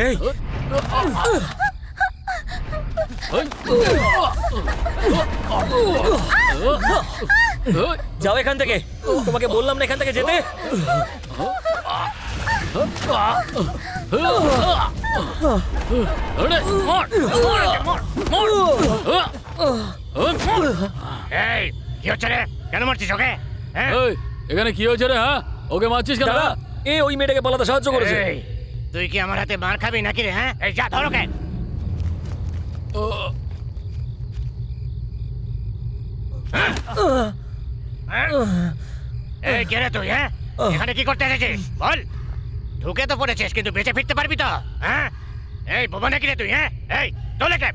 এই যাও এখান থেকে, তোমাকে বললাম না এখান থেকে যেতে। কি হচ্ছে রে? কেন মারছিস ওকে? এখানে কি হচ্ছে রে? হ্যাঁ, ওকে মারছিস কেন? এ ওই মেয়েটাকে পালাতে সাহায্য করেছে। তুই কি আমার হাতে মার খাবি নাকি রে? হ্যাঁ, এই যা ধর ওকে। এই কে রে তুই? হ্যাঁ, এখানে কি করতে এসেছিস বল? ঢুকে তো পড়েছিস, কিন্তু বেঁচে ফিরতে পারবি তো? হ্যাঁ, এই বোবা নাকি রে তুই? হ্যাঁ, এই তোলে কে?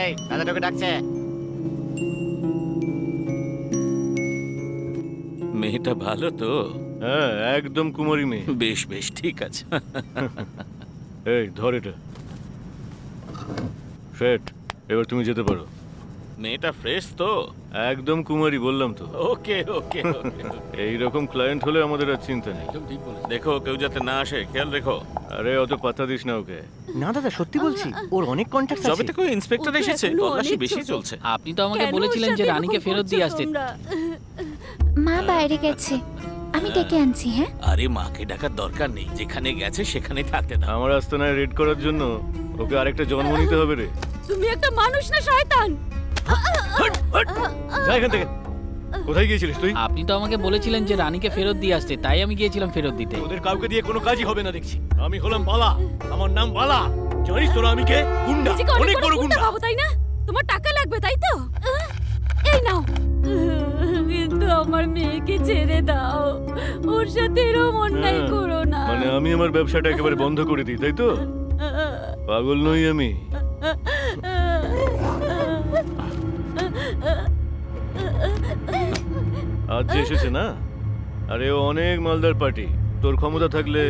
এই দাদা তোকে ডাকছে। মেয়েটা ভালো তো? হ্যাঁ, একদম কুমারী মেয়ে। বেশ বেশ, ঠিক আছে। এই ধর এটা। শেট, এবার তুমি যেতে পারো। মেয়েটা ফ্রেশ তো? একদম কুমারী, বললাম তো। ওকে ওকে ওকে। এইরকম ক্লায়েন্ট হলে আমাদের আর চিন্তা নেই। দেখো কেউ যাতে না আসে, খেয়াল রেখো। আরে অত পাতা দিস না ওকে। না দাদা, সত্যি বলছি, ওর অনেক কন্ট্যাক্ট আছে। যবে থেকে ইন্সপেক্টর এসেছে তল্লাশি বেশি চলছে। আপনি তো আমাকে বলেছিলেন যে রানীকে ফেরত দিয়ে আসতে। মা বাইরে গেছে, আমি ডেকে আনছি। হ্যাঁ, আরে মাকে ডাকার দরকার নেই, যেখানে গেছে সেখানে থাকতে দাও। আমার আস্তানায় রেড করার জন্য ওকে আরেকটা জন্ম নিতে হবে রে। তুমি একটা মানুষ না শয়তান। যা এখান থেকে। কোথায় গিয়েছিলিস তুই? আপনি তো আমাকে বলেছিলেন যে রানীকে ফেরত দিয়ে আসতে, তাই আমি গিয়েছিলাম ফেরত দিতে। ওদের কাউকে দিয়ে কোনো কাজই হবে না দেখছি। আমি হলাম বালা, আমার নাম বালা। জানিস তোরা আমি কে? গুন্ডা, অনেক বড় গুন্ডা। ভাবো তাই না? তোমার টাকা লাগবে তাই তো? এই নাও। কিন্তু আমার মেয়েকে ছেড়ে দাও, ওর সাথে এরকম অন্যায় করো না। মানে আমি আমার ব্যবসাটা একেবারে বন্ধ করে দিই তাই তো? পাগল নই আমি। আজ যে এসেছে না, আরে ও অনেক মালদার পার্টি। তোর ক্ষমতা থাকলে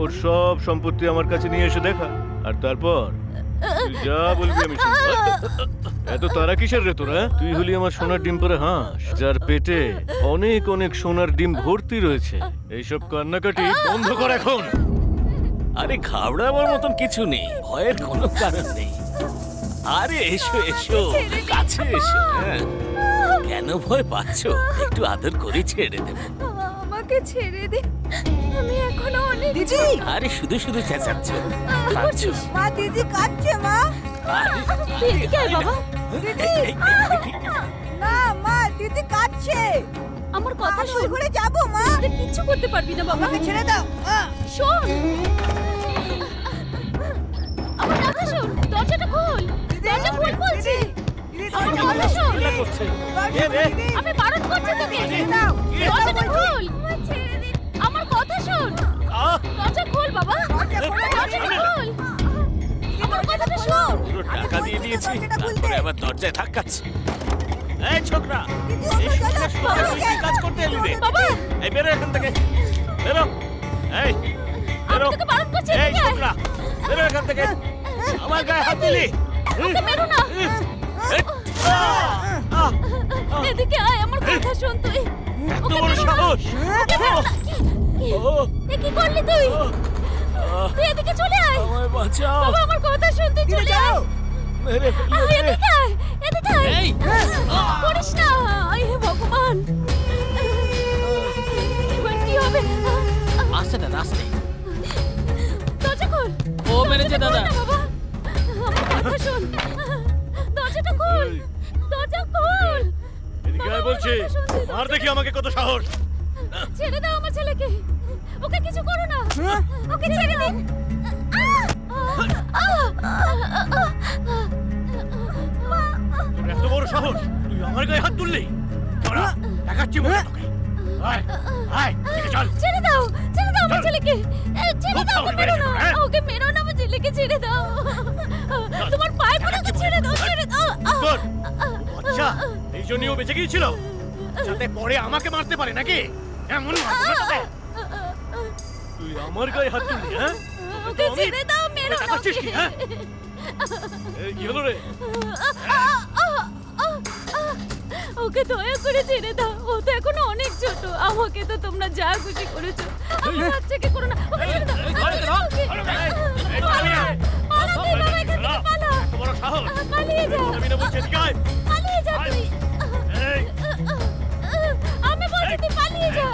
ওর সব সম্পত্তি আমার কাছে নিয়ে এসে দেখা, আর তারপর তুই যা বলবি আমি শুনবো। এত তারা কিসের রে তোরা? তুই হলি আমার সোনার ডিম পরে হাঁস, যার পেটে অনেক অনেক সোনার ডিম ভর্তি রয়েছে। এইসব কান্নাকাটি বন্ধ কর এখন। আরে ঘাবড়াবার মতন কিছু নেই, ভয়ের কোনো কারণ নেই। আরে এসো এসো, কাছে এসো। হ্যাঁ, কেন ভয় পাচ্ছ? একটু আদর করে ছেড়ে দেব। আমাকে ছেড়ে দে, আমি এখনো অনেক। দিদি, আরে শুধু শুধু চেঁচাচ্ছ। মা দিদি কাঁদছে। মা এদিকে আয় বাবা। দিদি, না মা দিদি কাঁদছে। আমার কথা শোন। ঘুরে যাবো মা। তুই কিচ্ছু করতে পারবি না বাবা। আমাকে ছেড়ে দাও। শোন, আমার কথা শোন। দরজাটা খোল, দরজা খোল বলছি। আমার কথা শোন। আমি বারণ করছি তোকে। দরজাটা খোল। আমার কথা শোন। দরজা খোল বাবা, দরজাটা খোল। আমার কথাটা শোন। পুরো টাকা দিয়ে দিয়েছি, তারপরে আবার দরজায় ধাক্কাচ্ছে। এই ছোকরা, এই সুযোগের সময় তুই কি কাজ করতে এলি রে? বাবা, এই বেরো এখান থেকে, বেরো। এই বেরো, তোকে বারণ করছি। এই ছোকরা, বেরো এখান থেকে। আমার গায়ে হাত দিলি? ওকে মেরো না। এদিকে আয়, আমার কথা শোন। তুই এত বড় সাহস! কি করলি তুই? তুই এদিকে চলে আয়। আমায় বাঁচাও বাবা, আমার কথা শুন, তুই চলে আয়। মেরে ফেলবে। এদিকে আয়, এদিকে আয়। এই করিস না। আয় হে ভগবান, এবার কি হবে? আসছে দাদা, আসছে। দরজা খোল। ও মেরেছে দাদা। বাবা, আমার কথা শোন। দরজাটা খোল, দরজা খোল। এদিকে আয় বলছি। মার দেখি আমাকে কত সাহস। ছেড়ে দাও আমার ছেলেকে, ওকে কিছু করো না। ওকে ছেড়ে দিন। এত বড় সাহস, তুই আমার গায়ে হাত তুললি? তোরা দেখাচ্ছি মজা তোকে। আয় আয়, এদিকে চল। ছেড়ে দাও, ছেড়ে দাও আমার ছেলেকে। ছেড়ে দাও, ওকে মেরো না। ওকে মেরো না, আমার ছেলেকে ছেড়ে দাও। তোমার পায়ে পড়ে ওকে ছেড়ে দাও, ছেড়ে দাও। আচ্ছা, এই জন্যই ও বেঁচে গিয়েছিল, যাতে পরে আমাকে মারতে পারে নাকি? এমন মারবো না তোকে। তুই আমার গায়ে হাত তুললি? হ্যাঁ, ওকে ছেড়ে দাও, মেরো না ওকে। কি হলো রে? ওকে দয়া করে ছেড়ে দাও, ও তো এখনো অনেক ছোট। আমাকে তো তোমরা যা খুশি করেছো, আমার বাচ্চাকে করো না। ওকে ছেড়ে দাও, ওকে। পালা, তুই বাবা এখান থেকে পালা। বড় সাহস! পালিয়ে যা, আমি না বলছি এদিকে আয়। পালিয়ে যা তুই। এই, আমি বলছি তুই পালিয়ে যা।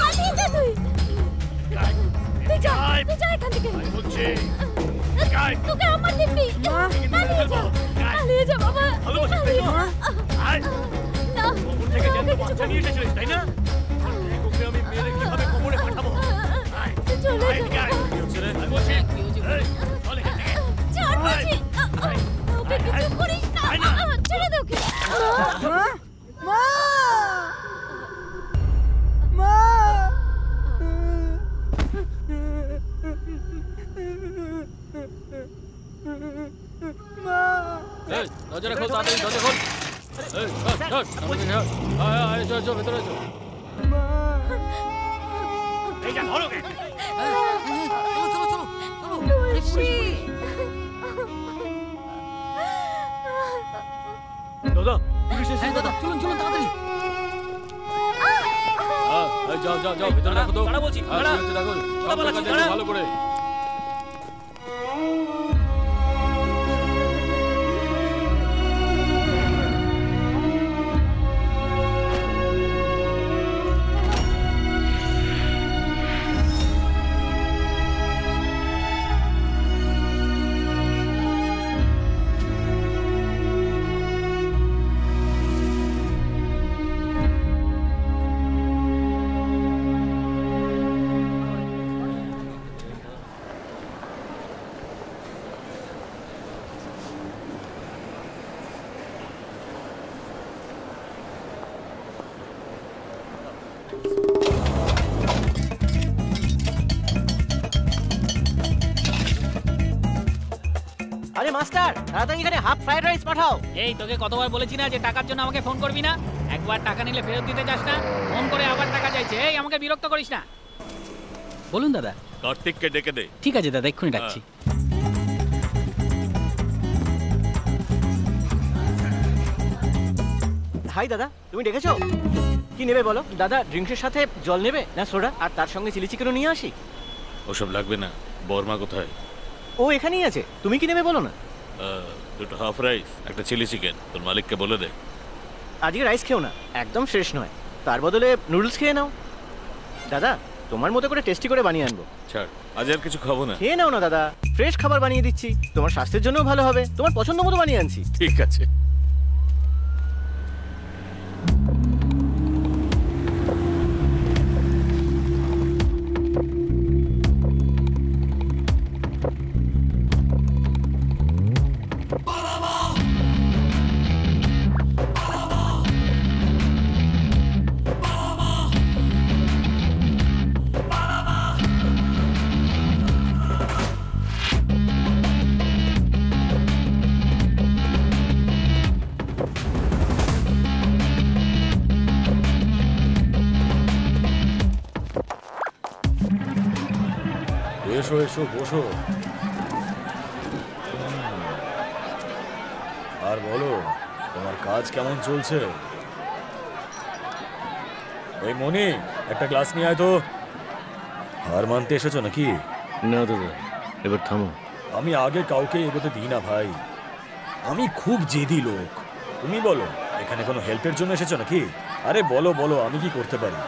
পালিয়ে যা তুই। তুই যা, তুই যা এখান থেকে। আমি বলছি তোকে আমার দিব্যি। পালিয়ে যা, পালিয়ে যা বাবা। ভালোবাসিস তাই না? আয়। না, কবর থেকে জ্যান্ত ওকে কিছু বাচ্চা নিয়ে এসেছিলিস তাই না? আর দেখ ওকে আমি মেরে কিভাবে কবরে পাঠাবো। আয়, তুই চলে আয় এদিকে যা। আয়। কি হচ্ছে রে? আমি বলছি, এই, চল এখান থেকে। ছাড় বলছি। ওকে কিছু করিস না। ছেড়ে দে ওকে। মা মা মা এই দরজাটা খোল, তাড়াতাড়ি দরজা খোল। এই চল চল, আয় চল চল, ভেতরে চল। এই যা ধরো ওকে। দাদা, পুলিশ এসেছে। হ্যাঁ দাদা, চলুন চলুন তাড়াতাড়ি। যাও যাও যাও, ভেতরে রাখো তো। দাঁড়া বলছি, দাঁড়া। রাখো, দাঁড়া বলছি, দেখো দাঁড়া। ভালো করে। আরে মাস্টার, তাড়াতাড়ি এখানে হাফ ফ্রাইড রাইস পাঠাও। এই তোকে কতবার বলেছি না যে টাকার জন্য আমাকে ফোন করবি না? একবার টাকা নিলে ফেরত দিতে চাস না, ফোন করে আবার টাকা চাইছে। এই আমাকে বিরক্ত করিস না। বলুন দাদা। কার্তিককে ডেকে দে। ঠিক আছে দাদা, এক্ষুনি ডাকছি। হাই দাদা, তুমি ডেকেছো? কি নেবে বলো? দাদা ড্রিঙ্কসের সাথে জল নেবে না সোডা? আর তার সঙ্গে চিলি চিকেনও নিয়ে আসি। ওসব লাগবে না। বর্মা কোথায়? ও এখানেই আছে। তুমি কি নেবে বলো না? দুটো হাফ রাইস, একটা চিলি চিকেন। তোর মালিককে বলে দে। আজকে রাইস খেও না, একদম ফ্রেশ নয়। তার বদলে নুডলস খেয়ে নাও। দাদা তোমার মতো করে টেস্টি করে বানিয়ে আনবো। ছাড়, আজ আর কিছু খাবো না। খেয়ে নাও না দাদা, ফ্রেশ খাবার বানিয়ে দিচ্ছি। তোমার স্বাস্থ্যের জন্যও ভালো হবে। তোমার পছন্দ মতো বানিয়ে আনছি। ঠিক আছে। এসো এসো, বসো। আর বলো, তোমার কাজ কেমন চলছে? এই মনি, একটা গ্লাস নিয়ে আয় তো। হার মানতে এসেছো নাকি? না দাদা, এবার থামো। আমি আগে কাউকে এগোতে দিই না ভাই। আমি খুব জেদি লোক। তুমি বলো, এখানে কোনো হেল্পের জন্য এসেছো নাকি? আরে বলো বলো, আমি কি করতে পারি?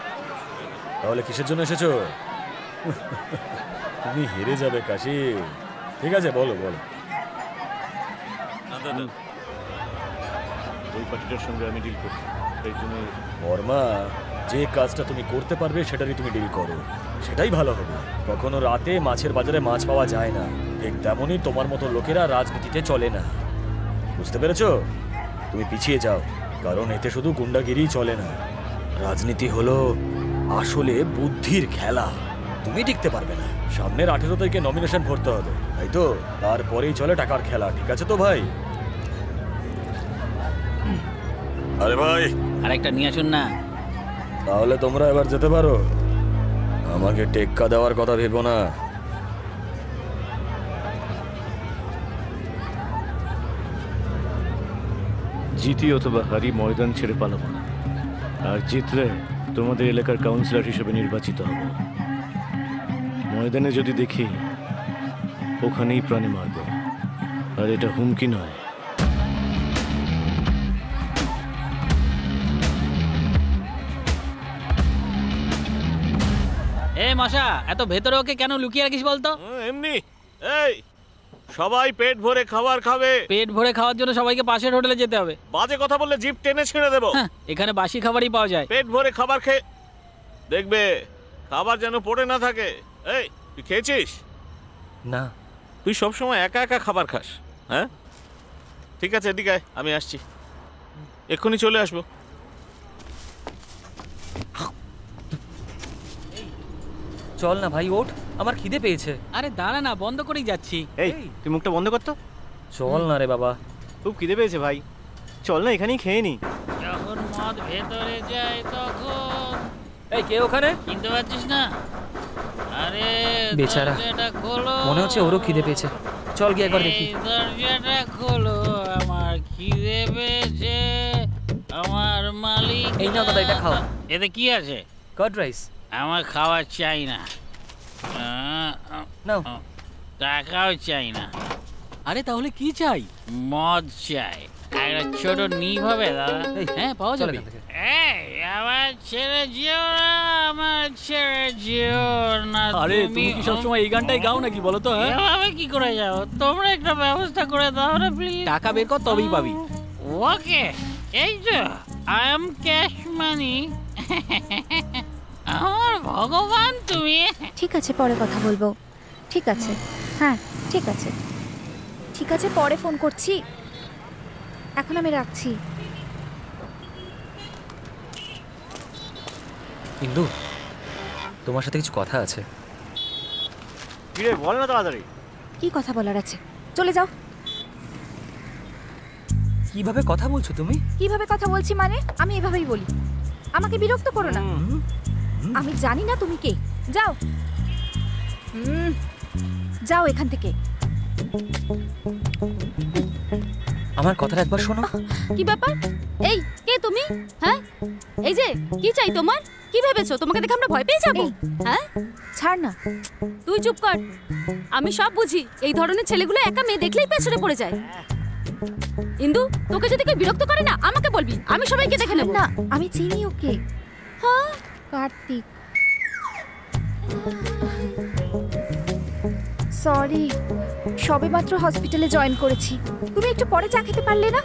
তাহলে কিসের জন্য এসেছো? তুমি হেরে যাবে কাশি। ঠিক আছে, বলো বলো। না দাদা, ওই পার্টিটার সঙ্গে আমি ডিল করছি, এই জন্য। বর্মা, যে কাজটা তুমি করতে পারবে সেটারই তুমি ডিল করো, সেটাই ভালো হবে। কখনো রাতে মাছের বাজারে মাছ পাওয়া যায় না, ঠিক তেমনই তোমার মতো লোকেরা রাজনীতিতে চলে না। বুঝতে পেরেছো? তুমি পিছিয়ে যাও, কারণ এতে শুধু গুন্ডাগিরি চলে না। রাজনীতি হলো আসলে বুদ্ধির খেলা। তুমি টিকতে পারবে না। সামনের 18 তারিখে নমিনেশন ভরতে হবে, তাই তো? তারপরেই চলে টাকার খেলা। ঠিক আছে তো ভাই? আরে ভাই, আরেকটা নিয়ে আসুন না। তাহলে তোমরা এবার যেতে পারো। আমাকে টেক্কা দেওয়ার কথা ভেবো না। জিতি অথবা হারি ময়দান ছেড়ে পালাবো না, আর জিতলে তোমাদের এলাকার কাউন্সিলর হিসেবে নির্বাচিত হব। ময়দানে যদি দেখি ওখানেই প্রাণে মারব, আর এটা হুমকি নয়। এ মশা, এত ভেতরে ওকে কেন লুকিয়ে রাখিস বলতো? এমনি। এই সবাই পেট ভরে খাবার খাবে। পেট ভরে খাওয়ার জন্য সবাইকে পাশের হোটেলে যেতে হবে। বাজে কথা বললে জিভ টেনে ছেড়ে দেবো। হ্যাঁ, এখানে বাসি খাবারই পাওয়া যায়। পেট ভরে খাবার খেয়ে দেখবে, খাবার যেন পড়ে না থাকে। এই তুই খেয়েছিস? না। তুই সবসময় একা একা খাবার খাস? হ্যাঁ, ঠিক আছে, এদিকে আয়, আমি আসছি, এক্ষুনি চলে আসবো। চল না ভাই, ওঠ, আমার খিদে পেয়েছে। আরে দাঁড়া না, বন্ধ করেই যাচ্ছি। এই তুই মুখটা বন্ধ করতো। চল না রে বাবা। খুব খিদে পেয়েছে ভাই, চল না এখানেই খেয়ে নি। যখন মদ ভেতরে যায় তখন। এই কে ওখানে? কিনতে পারছিস না? আরে বেচারা, দরজাটা খোলো। মনে হচ্ছে ওরও খিদে পেয়েছে। চল গিয়ে একবার দেখি। এই দরজাটা খোলো, আমার খিদে পেয়েছে। আমার মালিক। এই নাও দাদা, এটা খাও। এতে কি আছে? Card rice. আমার খাওয়ার চাই না, নাও। টাকাও চাই না। আরে তাহলে কি চাই? মদ চাই। একটা ছোট নিভ হবে দাদা? হ্যাঁ, পাওয়া যাবে। এই আমার ছেড়ে যেও না, আমার ছেড়ে যেও না। আরে তুমি কি সবসময় এই গানটাই গাও নাকি বলো তো? হ্যাঁ, এভাবে কি করে যাও? তোমরা একটা ব্যবস্থা করে দাও না প্লিজ। টাকা বের কর, তবেই পাবি। ওকে, এই যে আই এম ক্যাশ মানি। আমার ভগবান তুমি। ঠিক আছে, পরে কথা বলবো। ঠিক আছে, হ্যাঁ ঠিক আছে, ঠিক আছে, পরে ফোন করছি। এখন আমি রাখছি। ইন্দু, তোমার সাথে কিছু কথা আছে। কিরে বল না তাড়াতাড়ি। কি কথা বলার আছে? চলে যাও। কিভাবে কথা বলছো তুমি? কিভাবে কথা বলছি মানে? আমি এভাবেই বলি। আমাকে বিরক্ত করো না। আমি জানি না তুমি কে। যাও, যাও এখান থেকে। আমার কথাটা একবার শোনো। কি ব্যাপার? এই কে তুমি? হ্যাঁ, এই যে কি চাই তোমার? কি ভেবেছো তোমাকে দেখে আমরা ভয় পেয়ে যাবো? হ্যাঁ, ছাড় না। তুই চুপ কর। আমি সব বুঝি। এই ধরনের ছেলেগুলো একা মেয়ে দেখলেই পেছনে পড়ে যায়। ইন্দু, তোকে যদি কেউ বিরক্ত করে না আমাকে বলবি, আমি সবাইকে দেখে নেব। না, আমি চিনি ওকে। হ্যাঁ, কার্তিক। সরি, সবেমাত্র হসপিটালে জয়েন করেছি। তুমি একটু পরে চা খেতে পারলে না?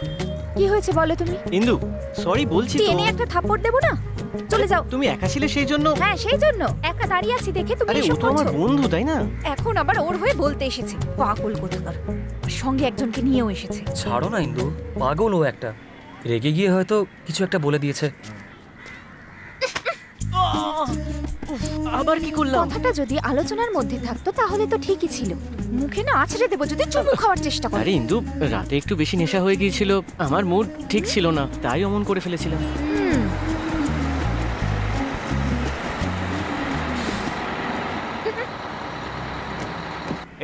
কি হয়েছে বলো তুমি? ইন্দু সরি বলছি তো। টেনে একটা থাপ্পড় দেবো না? চলে যাও। তুমি একা ছিলে সেই জন্য। হ্যাঁ, সেই জন্য একা দাঁড়িয়ে আছি দেখে তুমি আরে ও এসব তো আমার বলছো। বন্ধু, তাই না? এখন আবার ওর হয়ে বলতে এসেছে। পাগল কোথাকার। সঙ্গে একজনকে নিয়েও এসেছে। ছাড়ো না ইন্দু, পাগল ও একটা। রেগে গিয়ে হয়তো কিছু একটা বলে দিয়েছে। আবার কি করলাম? কথাটা যদি আলোচনার মধ্যে থাকতো তাহলে তো ঠিকই ছিল। মুখে না আছড়ে দেবো যদি চুমু খাওয়ার চেষ্টা করো। আরে ইন্দু, রাতে একটু বেশি নেশা হয়ে গিয়েছিল, আমার মুড ঠিক ছিল না, তাই অমন করে ফেলেছিলাম।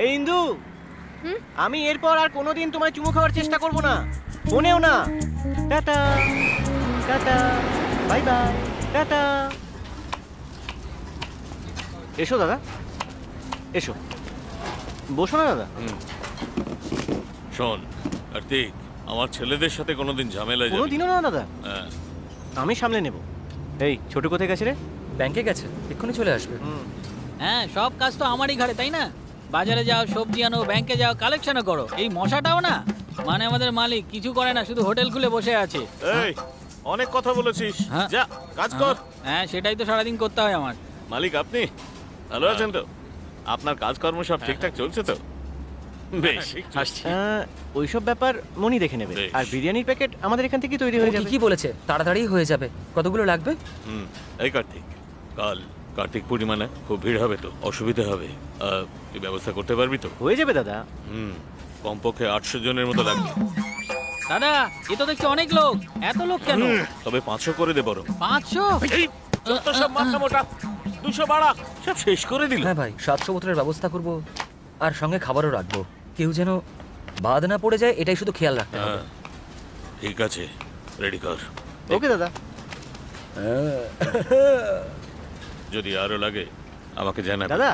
এই ইন্দু, আমি এরপর আর কোনোদিন তোমায় চুমু খাওয়ার চেষ্টা করব না, ফোনেও না। Tata tata, bye bye, tata. এসো দাদা, এসো, বসো না দাদা। শোন কার্তিক, আমার ছেলেদের সাথে কোনোদিন ঝামেলা যাবে কোনোদিনও না দাদা, হ্যাঁ, আমি সামলে নেব। এই ছোট কোথায় গেছে রে? ব্যাংকে গেছে, এক্ষুনি চলে আসবে। হ্যাঁ, সব কাজ তো আমারই ঘাড়ে, তাই না? বাজারে যাও, সবজি আনো, ব্যাংকে যাও, কালেকশনও করো। এই মশাটাও না, মানে আমাদের মালিক কিছু করে না, শুধু হোটেল খুলে বসে আছে। এই অনেক কথা বলেছিস, হ্যাঁ। যা কাজ কর। হ্যাঁ, সেটাই তো সারাদিন করতে হয় আমার। মালিক আপনি ভালো আছেন তো? আপনার কাজকর্ম সব ঠিকঠাক চলছে তো? বেশ, আসছি। ওইসব ব্যাপার মনি দেখে নেবে। বেশ। আর বিরিয়ানির প্যাকেট আমাদের এখান থেকে তৈরি হয়ে যাবে। কি বলেছে? তাড়াতাড়ি হয়ে যাবে। কতগুলো লাগবে? এই কার্তিক, কাল কার্তিক পূর্ণিমা না, খুব ভিড় হবে তো, অসুবিধা হবে। তুই ব্যবস্থা করতে পারবি তো? হয়ে যাবে দাদা। কমপক্ষে 800 জনের মতো লাগবে। দাদা, এ তো দেখছি অনেক লোক। এত লোক কেন? তবে 500 করে দে বরং। 500? এই যত সব মাথা মোটা, 200 বাড়া, সব শেষ করে দিল। হ্যাঁ ভাই, 700 বোতলের ব্যবস্থা করব আর সঙ্গে খাবারও রাখবো। কেউ যেন বাদ না পড়ে যায়, এটাই শুধু খেয়াল রাখতে হবে। ঠিক আছে, রেডি কর। ওকে দাদা। যদি আরো লাগে আমাকে জানাবে। দাদা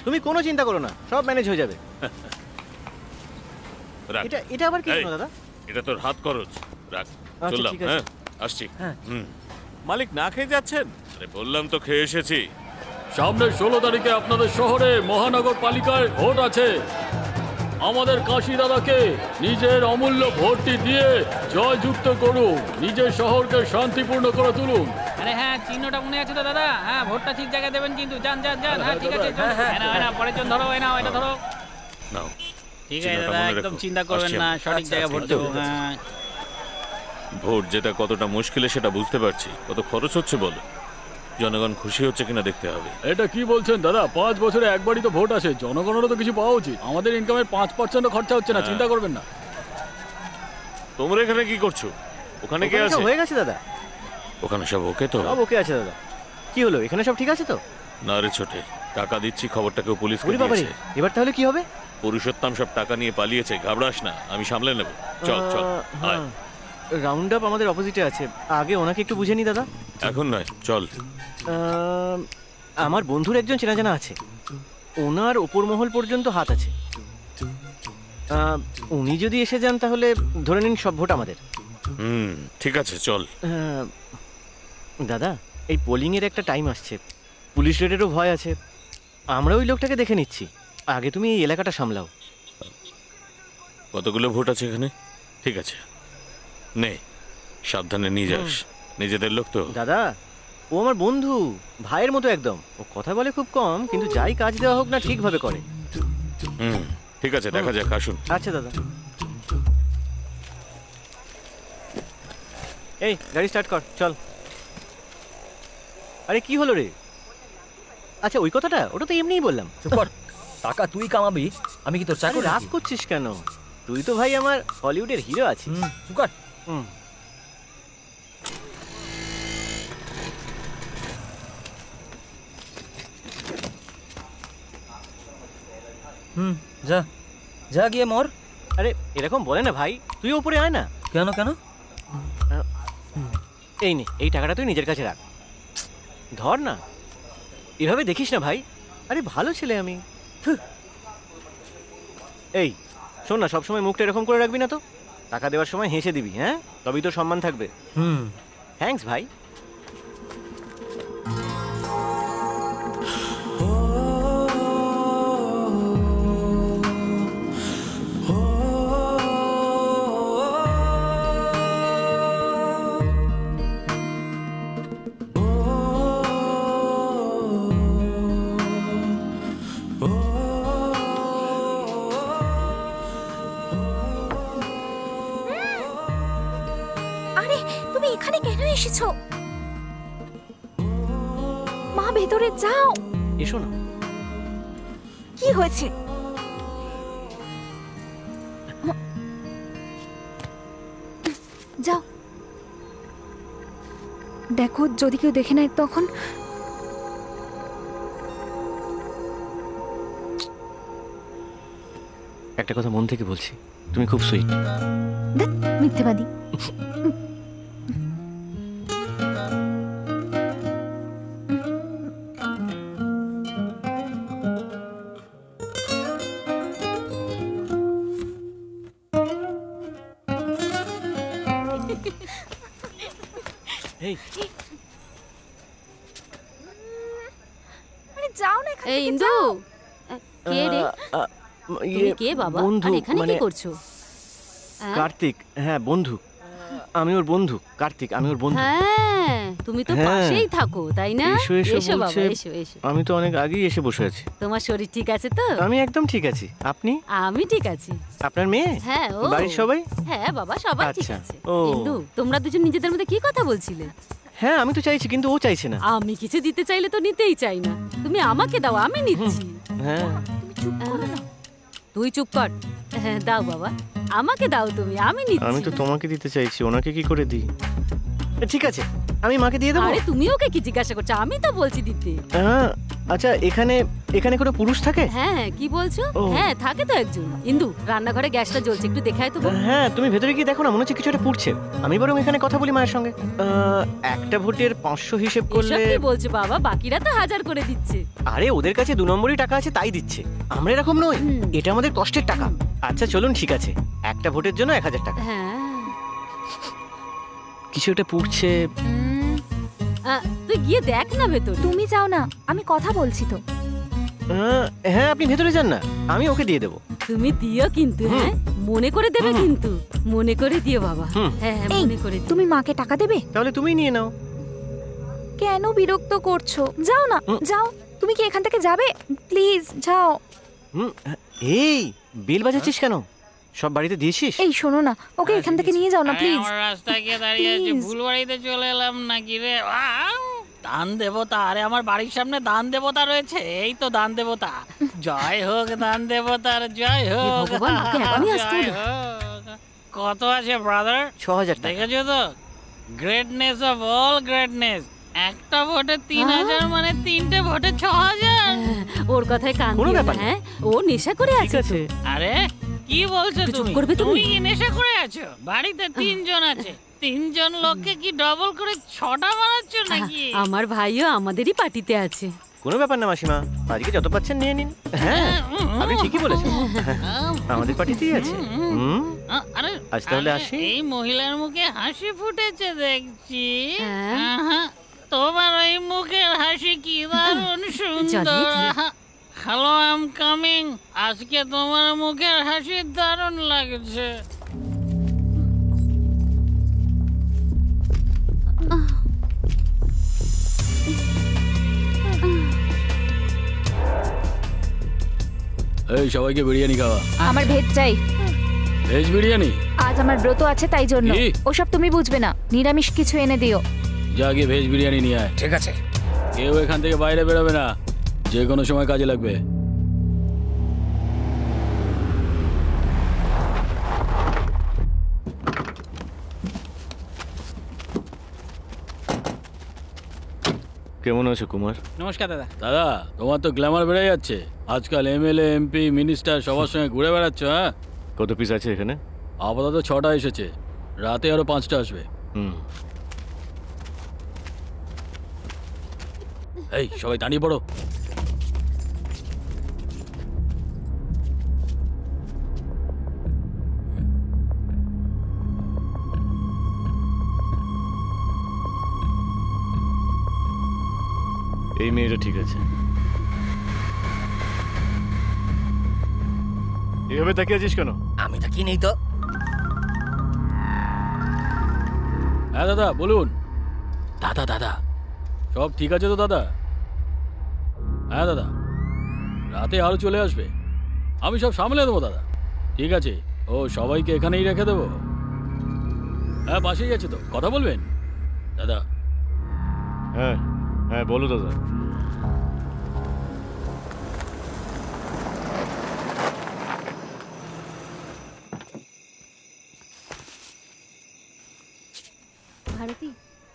তুমি কোনো চিন্তা করো না, সব ম্যানেজ হয়ে যাবে। রাখ। এটা আবার কি এই, দাদা? এটা তোর হাত খরচ, রাখ। আচ্ছা, চললাম। ঠিক আছে। হ্যাঁ, আসছি। মালিক না খেয়ে যাচ্ছেন? আরে বললাম তো খেয়ে এসেছি। সামনের 16 তারিখে আপনাদের শহরে মহানগরপালিকায় ভোট আছে। আমাদের কাশি দাদাকে নিজের অমূল্য ভোটটি দিয়ে জয়যুক্ত করুন, নিজের শহরকে শান্তিপূর্ণ করে তুলুন। আরে হ্যাঁ, চিহ্নটা মনে আছে তো দাদা? হ্যাঁ, ভোটটা ঠিক জায়গায় দেবেন কিন্তু। যান যান যান। হ্যাঁ ঠিক আছে, পরের জন ধরো, এটা ধরো। নাও। ঠিক আছে দাদা, একদম চিন্তা করবেন না, সঠিক জায়গায় ভোট দেবো। হ্যাঁ, ভোট যেটা কতটা মুশকিলে সেটা বুঝতে পারছি। কত খরচ হচ্ছে বলো, জনগণ খুশি হচ্ছে কিনা দেখতে হবে। এটা কি বলছেন দাদা? 5 বছরে একবারই তো ভোট আসে, জনগণেরও তো কিছু পাওয়া উচিত। আমাদের ইনকামের 5% খরচা হচ্ছে না, চিন্তা করবেন না। তোমরা এখানে কি করছো? ওখানে কে আছে? হয়ে গেছে দাদা, ওখানে সব ওকে তো? সব ওকে আছে দাদা। কি হলো, এখানে সব ঠিক আছে তো? না রে ছোটে, টাকা দিচ্ছি, খবরটাকেও পুলিশকে ওরে বাবারে, দিয়েছে। এবার তাহলে কি হবে? পুরুষোত্তম সব টাকা নিয়ে পালিয়েছে, ঘাবড়াস না, আমি সামলে নেব। চল চল, আয়। রাউন্ড আপ আমাদের অপোজিটে আছে, আগে ওনাকে একটু বুঝে নি দাদা। এখন নয়, চল। আমার বন্ধুর একজন চেনা জানা আছে, ওনার ওপর মহল পর্যন্ত হাত আছে। উনি যদি এসে যান তাহলে ধরে নিন সব ভোট আমাদের। ঠিক আছে, চল। দাদা, এই পোলিংয়ের একটা টাইম আসছে, পুলিশ রেডেরও ভয় আছে। আমরা ওই লোকটাকে দেখে নিচ্ছি, আগে তুমি এই এলাকাটা সামলাও। কতগুলো ভোট আছে এখানে? ঠিক আছে, নে, সাবধানে নিয়ে যাস, নিজেদের লোক তো। দাদা, ও আমার বন্ধু, ভাইয়ের মতো একদম। ও কথা বলে খুব কম, কিন্তু যাই কাজ দেওয়া হোক না ঠিকভাবে করে। ঠিক আছে, দেখা যাক, আসুন। আচ্ছা দাদা। এই গাড়ি স্টার্ট কর, চল। আরে কি হলো রে? আচ্ছা ওই কথাটা, ওটা তো এমনিই বললাম। চুপ কর, টাকা তুই কামাবি, আমি কি তোর চাকর? রাগ করছিস কেন? তুই তো ভাই আমার হলিউডের হিরো আছিস। চুপ কর। যা যা গিয়ে মর। আরে এরকম বলে না ভাই, তুই উপরে আয় না। কেন কেন? এই নে, এই টাকাটা তুই নিজের কাছে রাখ। ধর না, এভাবে দেখিস না ভাই। আরে ভালো ছেলে আমি। এই শোন না, সবসময় মুখটা এরকম করে রাখবি না তো। টাকা দেওয়ার সময় হেসে দিবি, হ্যাঁ? তবেই তো সম্মান থাকবে। থ্যাঙ্কস ভাই। এখানে কেন এসেছো? মা, ভেতরে যাও। এসো না। কি হয়েছে? যাও, দেখো যদি কেউ দেখে নেয় তখন। একটা কথা মন থেকে বলছি, তুমি খুব সুইট। মিথ্যেবাদী। যাও না। এই ইন্দু, কে রে? তুমি কে বাবা? আর এখানে কি করছো? কার্তিক। হ্যাঁ বন্ধু, আমি ওর বন্ধু। কার্তিক, আমি ওর বন্ধু। হ্যাঁ, তুমি তো পাশেই থাকো তাই না? এসো বাবা, এসো এসো। আমি তো অনেক আগেই এসে বসে আছি। তোমার শরীর ঠিক আছে তো? আমি একদম ঠিক আছি। আপনি? আমি ঠিক আছি। আপনার মেয়ে? হ্যাঁ। ও বাড়ির সবাই? হ্যাঁ বাবা, সবাই ঠিক আছে। ও ইন্দু, তোমরা দুজন নিজেদের মধ্যে কি কথা বলছিলে? হ্যাঁ আমি তো চাইছি, কিন্তু ও চাইছে না। আমি কিছু দিতে চাইলে তো নিতেই চাই না। তুমি আমাকে দাও, আমি নিচ্ছি। হ্যাঁ তুই চুপ কর। হ্যাঁ দাও বাবা, আমাকে দাও তুমি, আমি নিচ্ছি। আমি তো তোমাকে দিতে চাইছি, ওনাকে কি করে দিই? ঠিক আছে, আমি মাকে দিয়ে দেবো। আরে তুমি ওকে কি জিজ্ঞাসা করছো? আমি তো বলছি দিতে। আচ্ছা, এখানে এখানে কোনো পুরুষ থাকে? হ্যাঁ, কি বলছো? ও। হ্যাঁ, থাকে তো একজন। ইন্দু, রান্নাঘরে গ্যাসটা জ্বলছে, একটু দেখে আয় তো বোন। হ্যাঁ, তুমি ভেতরে গিয়ে দেখো না, মনে হচ্ছে কিছু একটা পুড়ছে। আমি বরং এখানে কথা বলি মায়ের সঙ্গে। একটা ভোটের 500 হিসেব করলে। এসব কি বলছো বাবা? বাকিরা তো 1000 করে দিচ্ছে। আরে ওদের কাছে 2 নম্বরই টাকা আছে তাই দিচ্ছে, আমরা এরকম নই। এটা আমাদের কষ্টের টাকা। আচ্ছা চলুন, ঠিক আছে, একটা ভোটের জন্য 1000 টাকা। হ্যাঁ, কিছু একটা পুড়ছে। তুই গিয়ে দেখ না ভেতর। তুমি যাও না, আমি কথা বলছি তো। হ্যাঁ, আপনি ভেতরে যান না, আমি ওকে দিয়ে দেবো। তুমি দিও কিন্তু, হ্যাঁ মনে করে দেবে কিন্তু, মনে করে দিও বাবা। হুম। হ্যাঁ হ্যাঁ, এই, মনে করে দিও। তুমি মাকে টাকা দেবে? তাহলে তুমি নিয়ে নাও। কেন বিরক্ত করছো? যাও না, যাও। তুমি কি এখান থেকে যাবে? প্লিজ যাও। এই বেল বাজাচ্ছিস কেন? সব বাড়িতে দিয়েছিস? এই শোনো না, ওকে এখান থেকে নিয়ে যাও না প্লিজ। আমার রাস্তায় গিয়ে দাঁড়িয়ে আছে, Please. ভুল বাড়িতে চলে এলাম নাকি রে? দান দেবতা, আরে আমার বাড়ির সামনে দান দেবতা রয়েছে, এই তো দান দেবতা। জয় হোক দান দেবতার, জয় হে হোক। ভগবান, ওকে এখনই আসতে জয় হলো। হোক। কত আছে ব্রাদার? 6000 টাকা। দেখেছো তো, গ্রেটনেস অফ অল গ্রেটনেস। একটা ভোটে 3000 মানে 3টে ভোটে 6000। ওর কথায় কান কোনো দিও না, ব্যাপার না। হ্যাঁ ও নেশা করে ঠিক আছে। আছে। আরে কি বলছো একটু চুপ তুমি? করবে তুমি? তুমি কি নেশা করে আছো? বাড়িতে 3 জন আছে, 3 জন লোককে কি ডবল করে 6টা বানাচ্ছ নাকি? আমার ভাইও আমাদেরই পার্টিতে আছে। কোনো ব্যাপার না মাসিমা, আজকে যত পাচ্ছেন নিয়ে নিন। হ্যাঁ, আপনি ঠিকই বলেছেন, আমাদের পার্টিতেই আছে। আরে আজ তাহলে আরে, আসি? এই মহিলার মুখে হাসি ফুটেছে দেখছি। হ্যাঁ। আহা, তোমার ওই মুখের হাসি কি দারুণ সুন্দর। জ্বালিয়ে দিলে। Hello, I am coming. আজকে তোমার মুখের হাসি দারুণ লাগছে। এই সবাইকে বিরিয়ানি খাওয়া। আমার ভেজ চাই। ভেজ বিরিয়ানি? আজ আমার ব্রত আছে তাই জন্য। কি? ওসব তুমি বুঝবে না, নিরামিষ কিছু এনে দিও। যা গিয়ে ভেজ বিরিয়ানি নিয়ে আয়। ঠিক আছে। কেউ এখান থেকে বাইরে বেরোবে না, যে কোনো সময় কাজে লাগবে। কেমন আছো কুমার? নমস্কার দাদা। দাদা, তোমার তো গ্ল্যামার বেড়ে যাচ্ছে। আজকাল এমএলএ, এমপি, মিনিস্টার সবার সঙ্গে ঘুরে বেড়াচ্ছ। হ্যাঁ, কত পিস আছে এখানে? আপাতত 6টা এসেছে, রাতে আরো 5টা আসবে। এই সবাই দাঁড়িয়ে পড়ো। এই মেয়েটা ঠিক আছে। এভাবে তাকিয়ে আছিস কেন? আমি তা কি নেই তো। হ্যাঁ দাদা বলুন। দাদা দাদা সব ঠিক আছে তো দাদা? হ্যাঁ দাদা, রাতে আরো চলে আসবে, আমি সব সামলে দেবো দাদা। ঠিক আছে, ও সবাইকে এখানেই রেখে দেবো। হ্যাঁ, পাশেই আছে তো, কথা বলবেন দাদা? হ্যাঁ হ্যাঁ, বলো দাদা। ভারতী,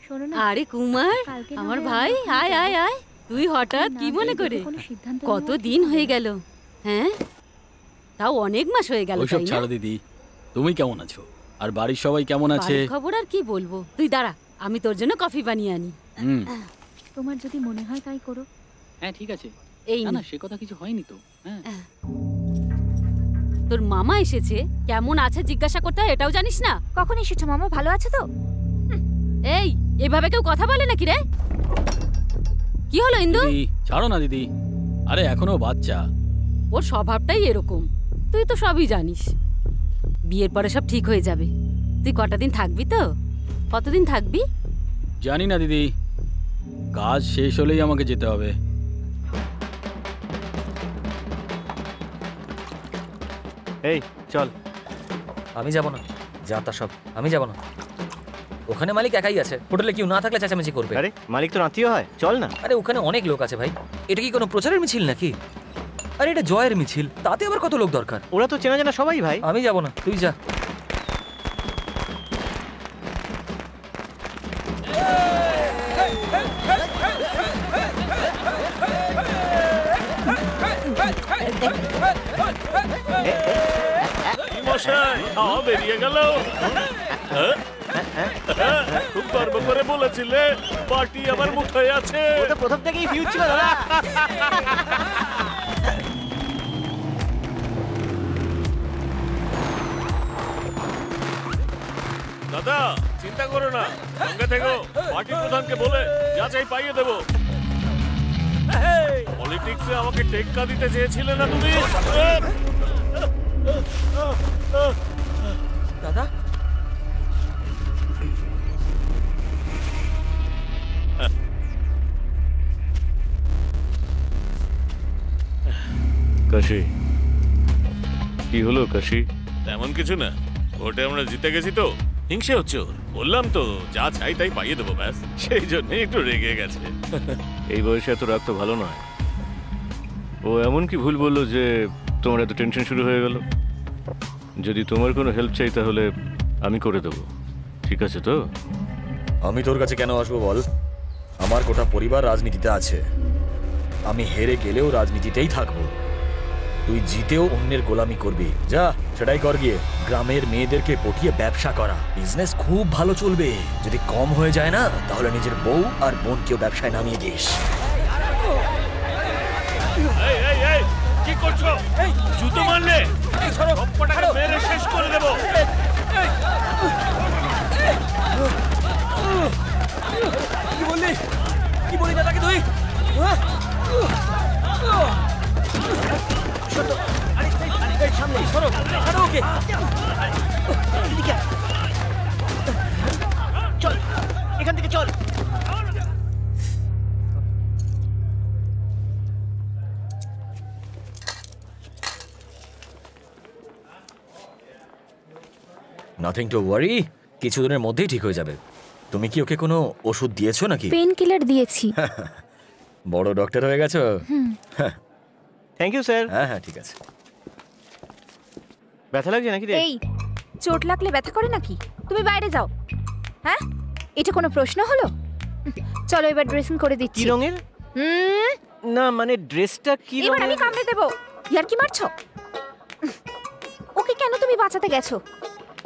শোনো না। আরে কুমার, কালকে আমার না হয় ভাই, আমরা আয় আয় আয়। তুই হঠাৎ কি মনে করে? কোনো সিদ্ধান্ত কত নেওয়া দিন ঠিক হয়ে হবে। গেল, হ্যাঁ তাও অনেক মাস হয়ে গেল, ওইসব তাই না? ছাড়ো দিদি, তুমি কেমন আছো আর বাড়ির সবাই কেমন আছে? বাড়ির খবর আর কি বলবো, তুই দাঁড়া, আমি তোর জন্য কফি বানিয়ে আনি। তোমার যদি মনে হয় তাই করো। হ্যাঁ ঠিক আছে। এই না নে। না, সে কথা কিছু হয়নি তো। হ্যাঁ, তোর মামা এসেছে, কেমন আছে জিজ্ঞাসা করতে হয় এটাও জানিস না? কখন এসেছো মামা? ভালো আছে তো? এই, এভাবে কেউ কথা বলে নাকি রে? কি হলো ইন্দু? দিদি ছাড়ো না দিদি, আরে এখনো বাচ্চা। ওর স্বভাবটাই এরকম, তুই তো সবই জানিস। বিয়ের পরে সব ঠিক হয়ে যাবে। তুই কটা দিন থাকবি তো? কতদিন থাকবি? জানি না দিদি, কাজ শেষ হলেই আমাকে যেতে হবে। এই চল। আমি যাব না, যা তা সব, আমি যাব না। ওখানে মালিক একাই আছে, হোটেলে কেউ না থাকলে চেঁচামেচি করবে। আরে মালিক তো আত্মীয় হয়, চল না। আরে ওখানে অনেক লোক আছে ভাই, এটা কি কোনো প্রচারের মিছিল নাকি? আরে এটা জয়ের মিছিল, তাতে আবার কত লোক দরকার? ওরা তো চেনা জানা সবাই ভাই। আমি যাব না, তুই যা। কি মশাই, হাওয়া বেরিয়ে গেল। খুব গর্ব করে বলেছিলে পার্টি আমার মুখে আছে। ও তো প্রথম থেকেই ফিউজ ছিল দাদা। দাদা চিন্তা করো না, সঙ্গে থেকো। পার্টি প্রধানকে বলে যা চাই পাইয়ে দেবো। পলিটিক্সে আমাকে টেক্কা দিতে চেয়েছিলে না তুমি? দাদা কাশি, কি হলো কাশি? তেমন কিছু না, ভোটে আমরা জিতে গেছি তো হিংসে হচ্ছে ওর। বললাম তো যা চাই তাই পাইয়ে দেবো, ব্যাস সেই জন্যই একটু রেগে গেছে। এই বয়সে এত রাগ তো ভালো নয়। ও এমন কি ভুল বললো যে তোমার এত টেনশন শুরু হয়ে গেল? যদি তোমার কোনো হেল্প চাই তাহলে আমি করে দেবো, ঠিক আছে তো? আমি তোর কাছে কেন আসবো বল? আমার গোটা পরিবার রাজনীতিতে আছে। আমি হেরে গেলেও রাজনীতিতেই থাকবো। তুই জিতেও অন্যের গোলামি করবি, যা সেটাই কর গিয়ে। গ্রামের মেয়েদেরকে পটিয়ে ব্যবসা করা, বিজনেস খুব ভালো চলবে। যদি কম হয়ে যায় না তাহলে নিজের বউ আর বোনকেও ব্যবসায় নামিয়ে দিস। কি করছো? জুতো মারলে সবকটাকে মেরে শেষ করে দেবো। কি বললি? কি বলি দাদাকে তুই? সামনে সরো, ছাড়ো ওকে। চল এখান থেকে চল। নাথিং টু ওয়ারি, কিছুদিনের মধ্যেই ঠিক হয়ে যাবে। তুমি কি ওকে কোনো ওষুধ দিয়েছো নাকি? পেন কিলার দিয়েছি। বড় ডক্টর হয়ে গেছো। Thank you sir. হ্যাঁ হ্যাঁ ঠিক আছে। ব্যথা লাগছে নাকি রে? এই চোট লাগলে ব্যথা করে নাকি? তুমি বাইরে যাও। হ্যাঁ, এটা কোনো প্রশ্ন হলো? চলো এবার ড্রেসিং করে দিচ্ছি। কি রঙের? না মানে ড্রেসটা কি এবার রঙের? আমি কামড়ে দেবো। ইয়ার কি মারছো? ওকে কেন তুমি বাঁচাতে গেছো?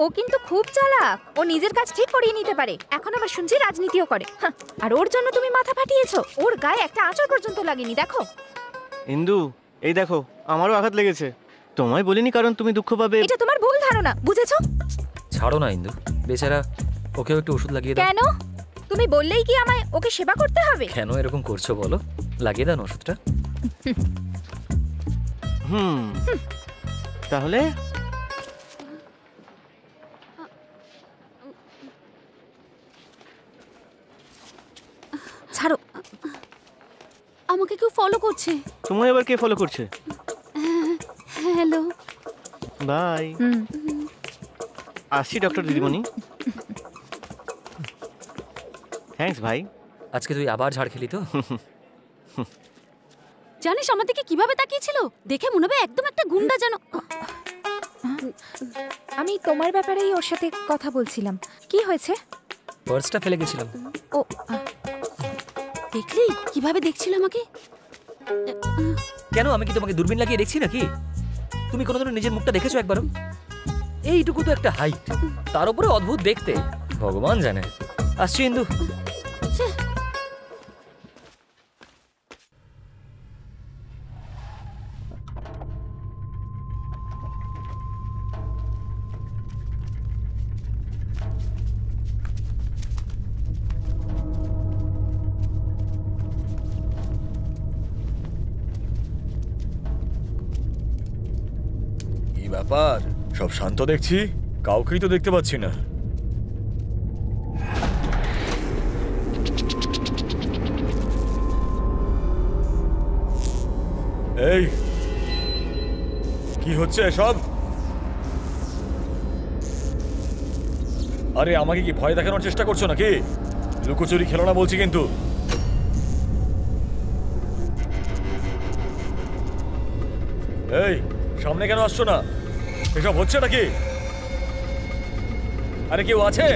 ও কিন্তু খুব চালাক। ও নিজের কাজ ঠিক করিয়ে নিতে পারে। এখন আবার শুনছি রাজনীতিও করে। আর ওর জন্য তুমি মাথা ফাটিয়েছো। ওর গায়ে একটা আঁচড় পর্যন্ত লাগেনি, দেখো। ইন্দু এই দেখো, আমারও আঘাত লেগেছে। তোমায় বলিনি কারণ তুমি দুঃখ পাবে। এটা তোমার ভুল ধারণা, বুঝেছো? ছাড়ো না ইন্দু, বেচারা, ওকেও একটু ওষুধ লাগিয়ে দাও। কেন? তুমি বললেই কি আমায় ওকে সেবা করতে হবে? কেন এরকম করছো বলো? লাগিয়ে দাও ওষুধটা। তাহলে ছাড়ো। আমাকে কেউ ফলো করছে। তোমায় আবার কে ফলো করছে? Hello bye. আসছি ডক্টর দিদিমণি। থ্যাঙ্কস ভাই। আজকে তুই আবার ঝাড় খেলি তো? জানিস আমার দিকে কিভাবে তাকিয়েছিল? দেখে মনে হবে একদম একটা গুন্ডা যেন। আমি তোমার ব্যাপারেই ওর সাথে কথা বলছিলাম। কি হয়েছে? পার্সটা ফেলে গেছিলাম। ও দেখলি কিভাবে দেখছিল আমাকে? কেন, আমি কি তোমাকে দূরবীন লাগিয়ে দেখছি নাকি? তুমি কোনোদিন নিজের মুখটা দেখেছো একবারও? এইটুকু তো একটা হাইট, তার উপরে অদ্ভুত দেখতে। ভগবান জানে। আসছি ইন্দু। ব্যাপার, সব শান্ত দেখছি, কাউকেই তো দেখতে পাচ্ছি না। এই কি হচ্ছে সব? আরে আমাকে কি ভয় দেখানোর চেষ্টা করছো নাকি? লুকোচুরি খেলো না বলছি কিন্তু। এই সামনে কেন আসছো না? এসব হচ্ছে নাকি? আরে কেউ আছে?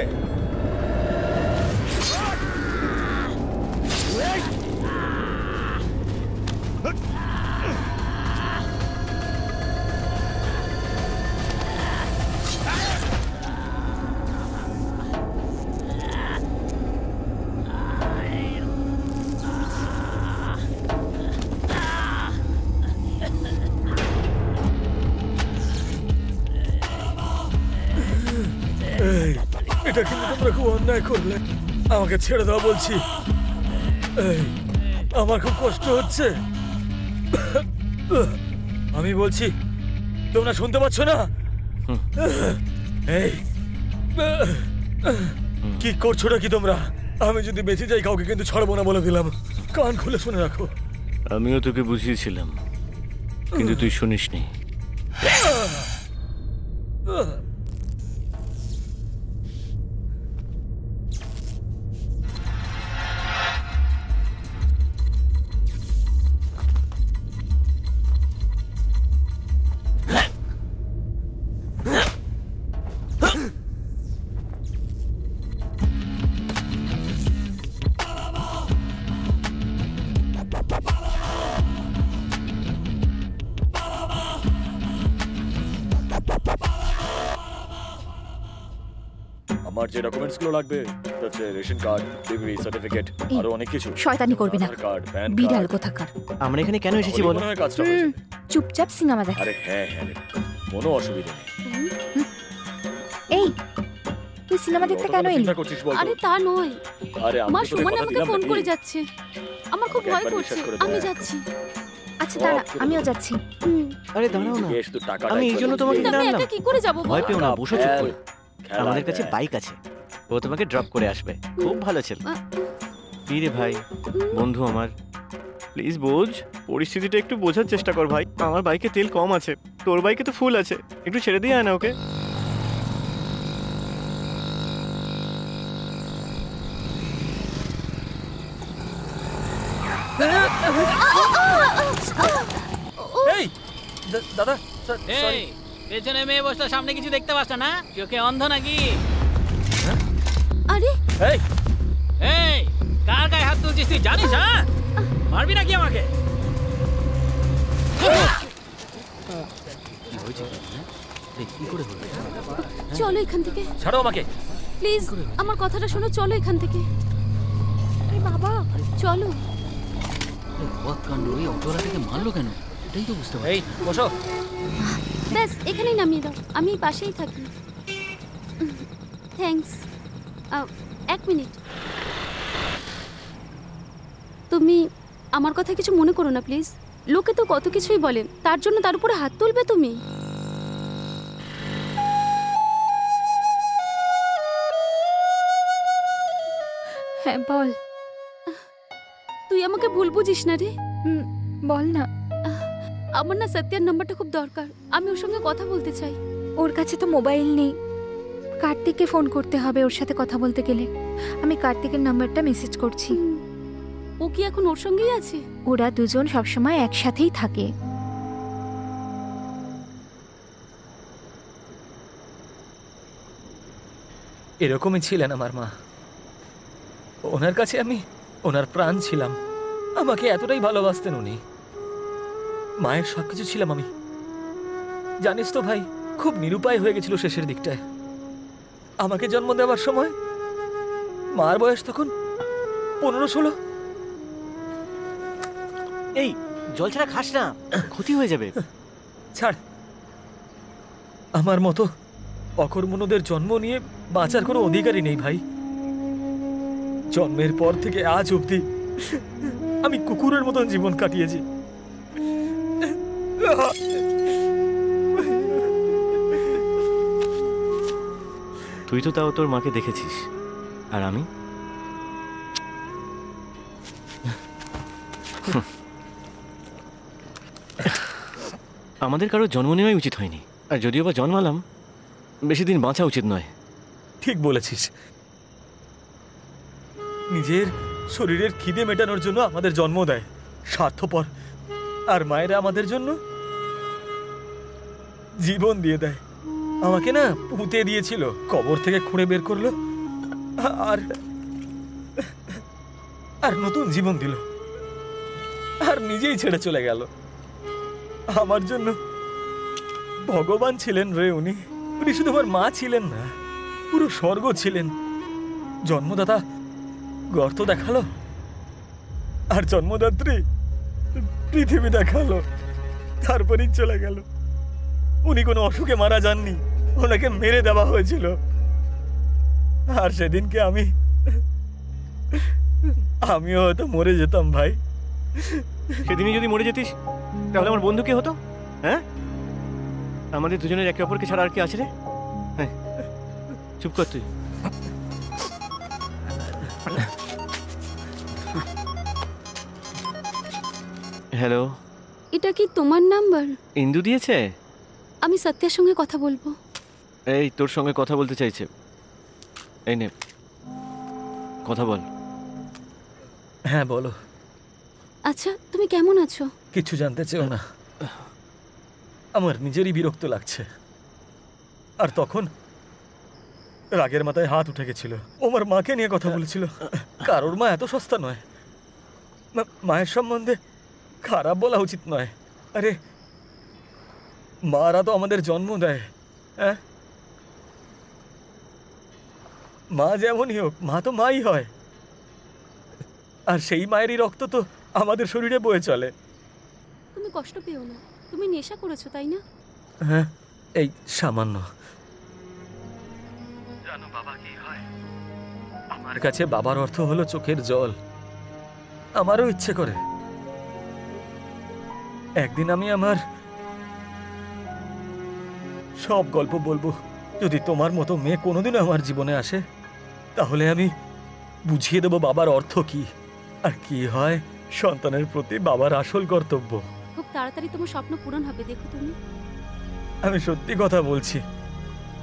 এটা কিন্তু তোমরা খুব অন্যায় করলে। আমাকে ছেড়ে দাও বলছি। এই, আমার খুব কষ্ট হচ্ছে। আমি বলছি, তোমরা শুনতে পাচ্ছ না? এই, কি করছোটা কি তোমরা? আমি যদি বেঁচে যাই কাউকে কিন্তু ছাড়বো না বলে দিলাম। কান খুলে শুনে রাখো। আমিও তোকে বুঝিয়েছিলাম, কিন্তু তুই শুনিসনি। আমার যে ডকুমেন্টস গুলো লাগবে, হচ্ছে রেশন কার্ড, ডিগ্রি সার্টিফিকেট, আরো অনেক কিছু। শয়তানি করবি না, বিড়াল কোথাকার। আমরা এখানে কেন এসেছি বলো? কাজটা হয়ে যাবে। চুপচাপ সিনেমা দেখ। আরে হ্যাঁ হ্যাঁ রে, কোনো অসুবিধা নেই। এই, তুই সিনেমা দেখতে কেন এলি? আরে তা নয়, আরে মা আমি তো সুমন কথা আমাকে দিলাম ফোন নাকি? করে যাচ্ছে। আমার খুব ভয় একবার করছে, বিশ্বাস করে দে। আমি যাচ্ছি। আচ্ছা দাঁড়া, আমিও যাচ্ছি। আরে দাঁড়াও না, বেশ, তো টাকাটা আমি এই জন্য তোমাকে কিন্তু কিনে আমি আনলাম। একা কি করে যাব বল? ভয় পেও না, বসো চুপ করে। খেলা আমাদের কাছে দেখ। বাইক আছে, ও তোমাকে ড্রপ করে আসবে। খুব ভালো ছেলে। কি রে ভাই, বন্ধু আমার, প্লিজ বোঝ, পরিস্থিতিটা একটু বোঝার চেষ্টা কর ভাই। আমার বাইকে তেল কম আছে, তোর বাইকে তো ফুল আছে, একটু ছেড়ে দিয়ে আয় না ওকে। এই দাদা, এই পেছনে মেয়ে বসলো, সামনে কিছু দেখতে পাস না? চোখে অন্ধ নাকি? আরে এই এই, কার গায়ে হাত তুলছিস তুই জানিস? হ্যাঁ, মারবি নাকি আমাকে? কি করে হলো? চলো এখান থেকে, ছাড়ো আমাকে। প্লিজ আমার কথাটা শোনো, চলো এখান থেকে। আরে বাবা চলো। কাণ্ড, ওই অটোওয়ালাটাকে মারলো কেন? এটাই তো বুঝতে পারছি। এই বসো। ব্যাস এখানেই নামিয়ে দাও, আমি এই পাশেই থাকি। থ্যাঙ্কস। 1 মিনিট, তুমি আমার কথা কিছু মনে করো না প্লিজ। লোকে তো কত কিছুই বলে, তার জন্য তার উপরে হাত তুলবে তুমি? হ্যাঁ বল। তুই আমাকে ভুল বুঝিস না রে। বল না। আমার না সত্যার নাম্বারটা খুব দরকার, আমি ওর সঙ্গে কথা বলতে চাই। ওর কাছে তো মোবাইল নেই, কার্তিককে ফোন করতে হবে ওর সাথে কথা বলতে গেলে। আমি কার্তিকের নাম্বারটা মেসেজ করছি। ও কি এখন ওর সঙ্গেই আছে? ওরা দুজন সবসময় একসাথেই থাকে। এরকমই ছিলেন আমার মা। ওনার কাছে আমি ওনার প্রাণ ছিলাম। আমাকে এতটাই ভালোবাসতেন উনি। মায়ের সবকিছু ছিলাম আমি। জানিস তো ভাই, খুব নিরুপায় হয়ে গেছিল শেষের দিকটায়। আমাকে জন্ম দেওয়ার সময় মার বয়স তখন 15-16। এই জল ছাড়া খাস না, ক্ষতি হয়ে যাবে। ছাড়, আমার মতো অকর্মণ্যদের জন্ম নিয়ে বাঁচার কোনো অধিকারই নেই ভাই। জন্মের পর থেকে আজ অবধি আমি কুকুরের মতন জীবন কাটিয়েছি। তুই তো তাও তোর মাকে দেখেছিস, আর আমি? আমাদের কারো জন্ম নেওয়াই উচিত হয়নি, আর যদিও বা জন্মালাম, বেশি দিন বাঁচা উচিত নয়। ঠিক বলেছিস। নিজের শরীরের খিদে মেটানোর জন্য আমাদের জন্ম দেয় স্বার্থপর, আর মায়েরা আমাদের জন্য জীবন দিয়ে দেয়। আমাকে না পুঁতে দিয়েছিল, কবর থেকে খুঁড়ে বের করলো, আর আর নতুন জীবন দিল, আর নিজেই ছেড়ে চলে গেল। আমার জন্য ভগবান ছিলেন রে উনি। উনি শুধু আমার মা ছিলেন না, পুরো স্বর্গ ছিলেন। জন্মদাতা গর্ত দেখালো, আর জন্মদাত্রী পৃথিবী দেখালো, তারপরেই চলে গেল। উনি কোনো অসুখে মারা যাননি, ওনাকে মেরে দেওয়া হয়েছিল। আর সেদিনকে আমিও হয়তো মরে যেতাম ভাই। সেদিনই যদি মরে যেতিস তাহলে আমার বন্ধু কে হতো? হ্যাঁ, আমাদের দুজনের একে অপরকে ছাড়া আর কি আছে রে? হ্যাঁ, চুপ কর তুই। হ্যালো, এটা কি তোমার নাম্বার? ইন্দু দিয়েছে। আমি সত্যের সঙ্গে কথা বলবো। এই তোর সঙ্গে কথা বলতে চাইছে। এই নে, কথা বল। হ্যাঁ বলো। আচ্ছা, তুমি কেমন আছো? কিছু জানতে চেও না, আমার নিজেরই বিরক্ত লাগছে। আর তখন রাগের মাথায় হাত উঠে গেছিল। ও আমার মাকে নিয়ে কথা বলেছিল। কারোর মা এত সস্তা নয়, মায়ের সম্বন্ধে খারাপ বলা উচিত নয়। আরে মারা তো আমাদের জন্ম দেয়, হ্যাঁ? মা যেমনই হোক, মা তো মাই হয়। আর সেই মায়েরই রক্ত তো আমাদের শরীরে বয়ে চলে। তুমি কষ্ট পেও না, তুমি নেশা করেছো তাই না? হ্যাঁ, এই সামান্য। জানো বাবা কি হয়? আমার কাছে বাবার অর্থ হলো চোখের জল। আমারও ইচ্ছে করে একদিন আমি আমার সব গল্প বলবো। যদি তোমার মতো মেয়ে কোনোদিনও আমার জীবনে আসে, তাহলে আমি বুঝিয়ে দেব বাবার অর্থ কি আর কি হয় সন্তানের প্রতি বাবার আসল কর্তব্য। খুব তাড়াতাড়ি তোমার স্বপ্ন পূরণ হবে, দেখো তুমি। আমি সত্যি কথা বলছি।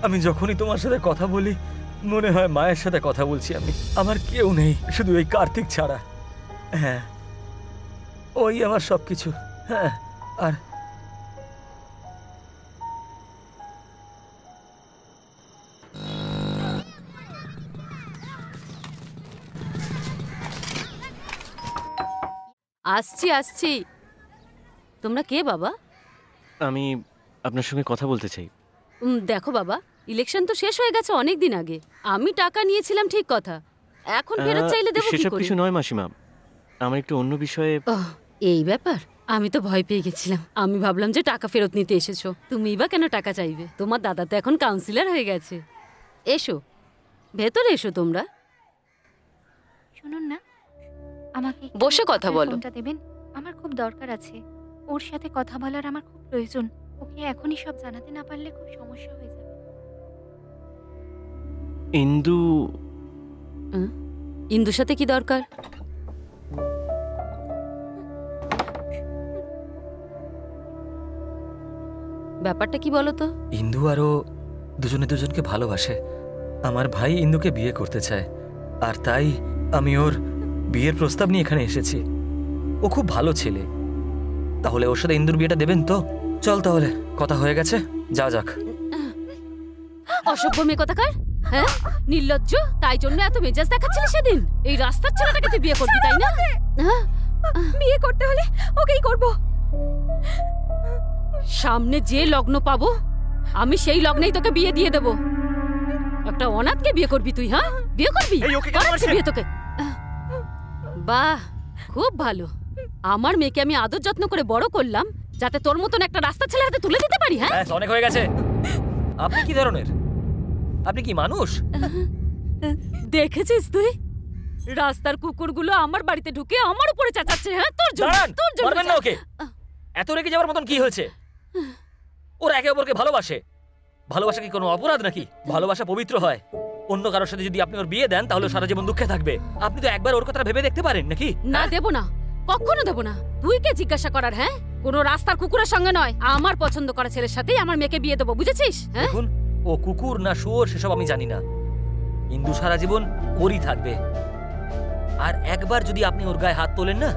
আমি যখনই তোমার সাথে কথা বলি মনে হয় মায়ের সাথে কথা বলছি আমি। আমার কেউ নেই শুধু এই কার্তিক ছাড়া। হ্যাঁ, ওই আমার সবকিছু। হ্যাঁ, আর আসছি আসছি। তোমরা কে বাবা? আমি আপনার সঙ্গে কথা বলতে চাই। দেখো বাবা, ইলেকশন তো শেষ হয়ে গেছে অনেক দিন আগে। আমি টাকা নিয়েছিলাম ঠিক কথা, এখন ফেরত চাইলে দেবো কি সেসব করে? কিছু নয় মাসিমা, আমার একটু অন্য বিষয়ে। এই ব্যাপার? আমি তো ভয় পেয়ে গেছিলাম। আমি ভাবলাম যে টাকা ফেরত নিতে এসেছো। তুমিই বা কেন টাকা চাইবে? তোমার দাদা তো এখন কাউন্সিলর হয়ে গেছে। এসো, ভেতরে এসো তোমরা। শুনুন না, আমাকে বসে কথা বলো। ফোনটা দেবেন, আমার খুব দরকার আছে। ওর সাথে কথা বলার আমার খুব প্রয়োজন। ওকে এখনই সব জানাতে না পারলে খুব সমস্যা হয়ে যাবে। ইন্দু। ইন্দুর সাথে কি দরকার? ব্যাপারটা কি বলো তো? ইন্দু আর ও দুজনে দুজনকে ভালোবাসে। আমার ভাই ইন্দুকে বিয়ে করতে চায়, আর তাই আমি ওর বিয়ের প্রস্তাব নিয়ে এখানে এসেছি। ও খুব ভালো ছেলে। তাহলে ওর সাথে ইন্দুর বিয়েটা দেবেন তো? চল তাহলে, কথা হয়ে গেছে, যা যাক। অসভ্য মেয়ে কথাকার, হ্যাঁ নির্লজ্জ। তাই জন্য এত মেজাজ দেখাচ্ছিলি সেদিন? এই রাস্তার ছেলেটাকে তুই বিয়ে করবি তাই না? বিয়ে করতে হলে ওকেই করব। সামনে যে লগ্ন পাবো আমি সেই লগ্নেই তোকে বিয়ে দিয়ে দেব। একটা অনাথকে বিয়ে করবি তুই? হ্যাঁ, বিয়ে করবি? বিয়ে তোকে? বাহ, খুব ভালো। আমার মেয়েকে আমি আদর যত্ন করে বড় করলাম যাতে তোর মতন একটা রাস্তা ছেলের হাতে তুলে দিতে পারি। হ্যাঁ, অনেক হয়ে গেছে। আপনি কি ধরনের? আপনি কি মানুষ? দেখেছিস তুই? রাস্তার কুকুরগুলো আমার বাড়িতে ঢুকে আমার উপরে চেঁচাচ্ছে। হ্যাঁ, তোর জন্য। তোর জন্য। মারবেন না ওকে। এত রেগে যাওয়ার মতন কি হয়েছে? ওরা একে অপরকে ভালোবাসে। ভালোবাসা কি কোনো অপরাধ নাকি? ভালোবাসা পবিত্র হয়। অন্য কারোর সাথে যদি আপনি ওর বিয়ে দেন তাহলে সারা জীবন দুঃখে থাকবে। আপনি তো একবার ওর কথা ভেবে দেখতে পারেন নাকি? না, দেব না, কখনো দেব না। তুই কে জিজ্ঞাসা করার? হ্যাঁ, কোনো রাস্তার কুকুরের সঙ্গে নয়। আমার পছন্দ করা ছেলের সাথেই আমার মেয়েকে বিয়ে দেবো, বুঝেছিস? হ্যাঁ, দেখুন, ও কুকুর না শুয়োর সেসব আমি জানি না। ইন্দু সারা জীবন ওরই থাকবে। আর একবার যদি আপনি ওর গায়ে হাত তোলেন না।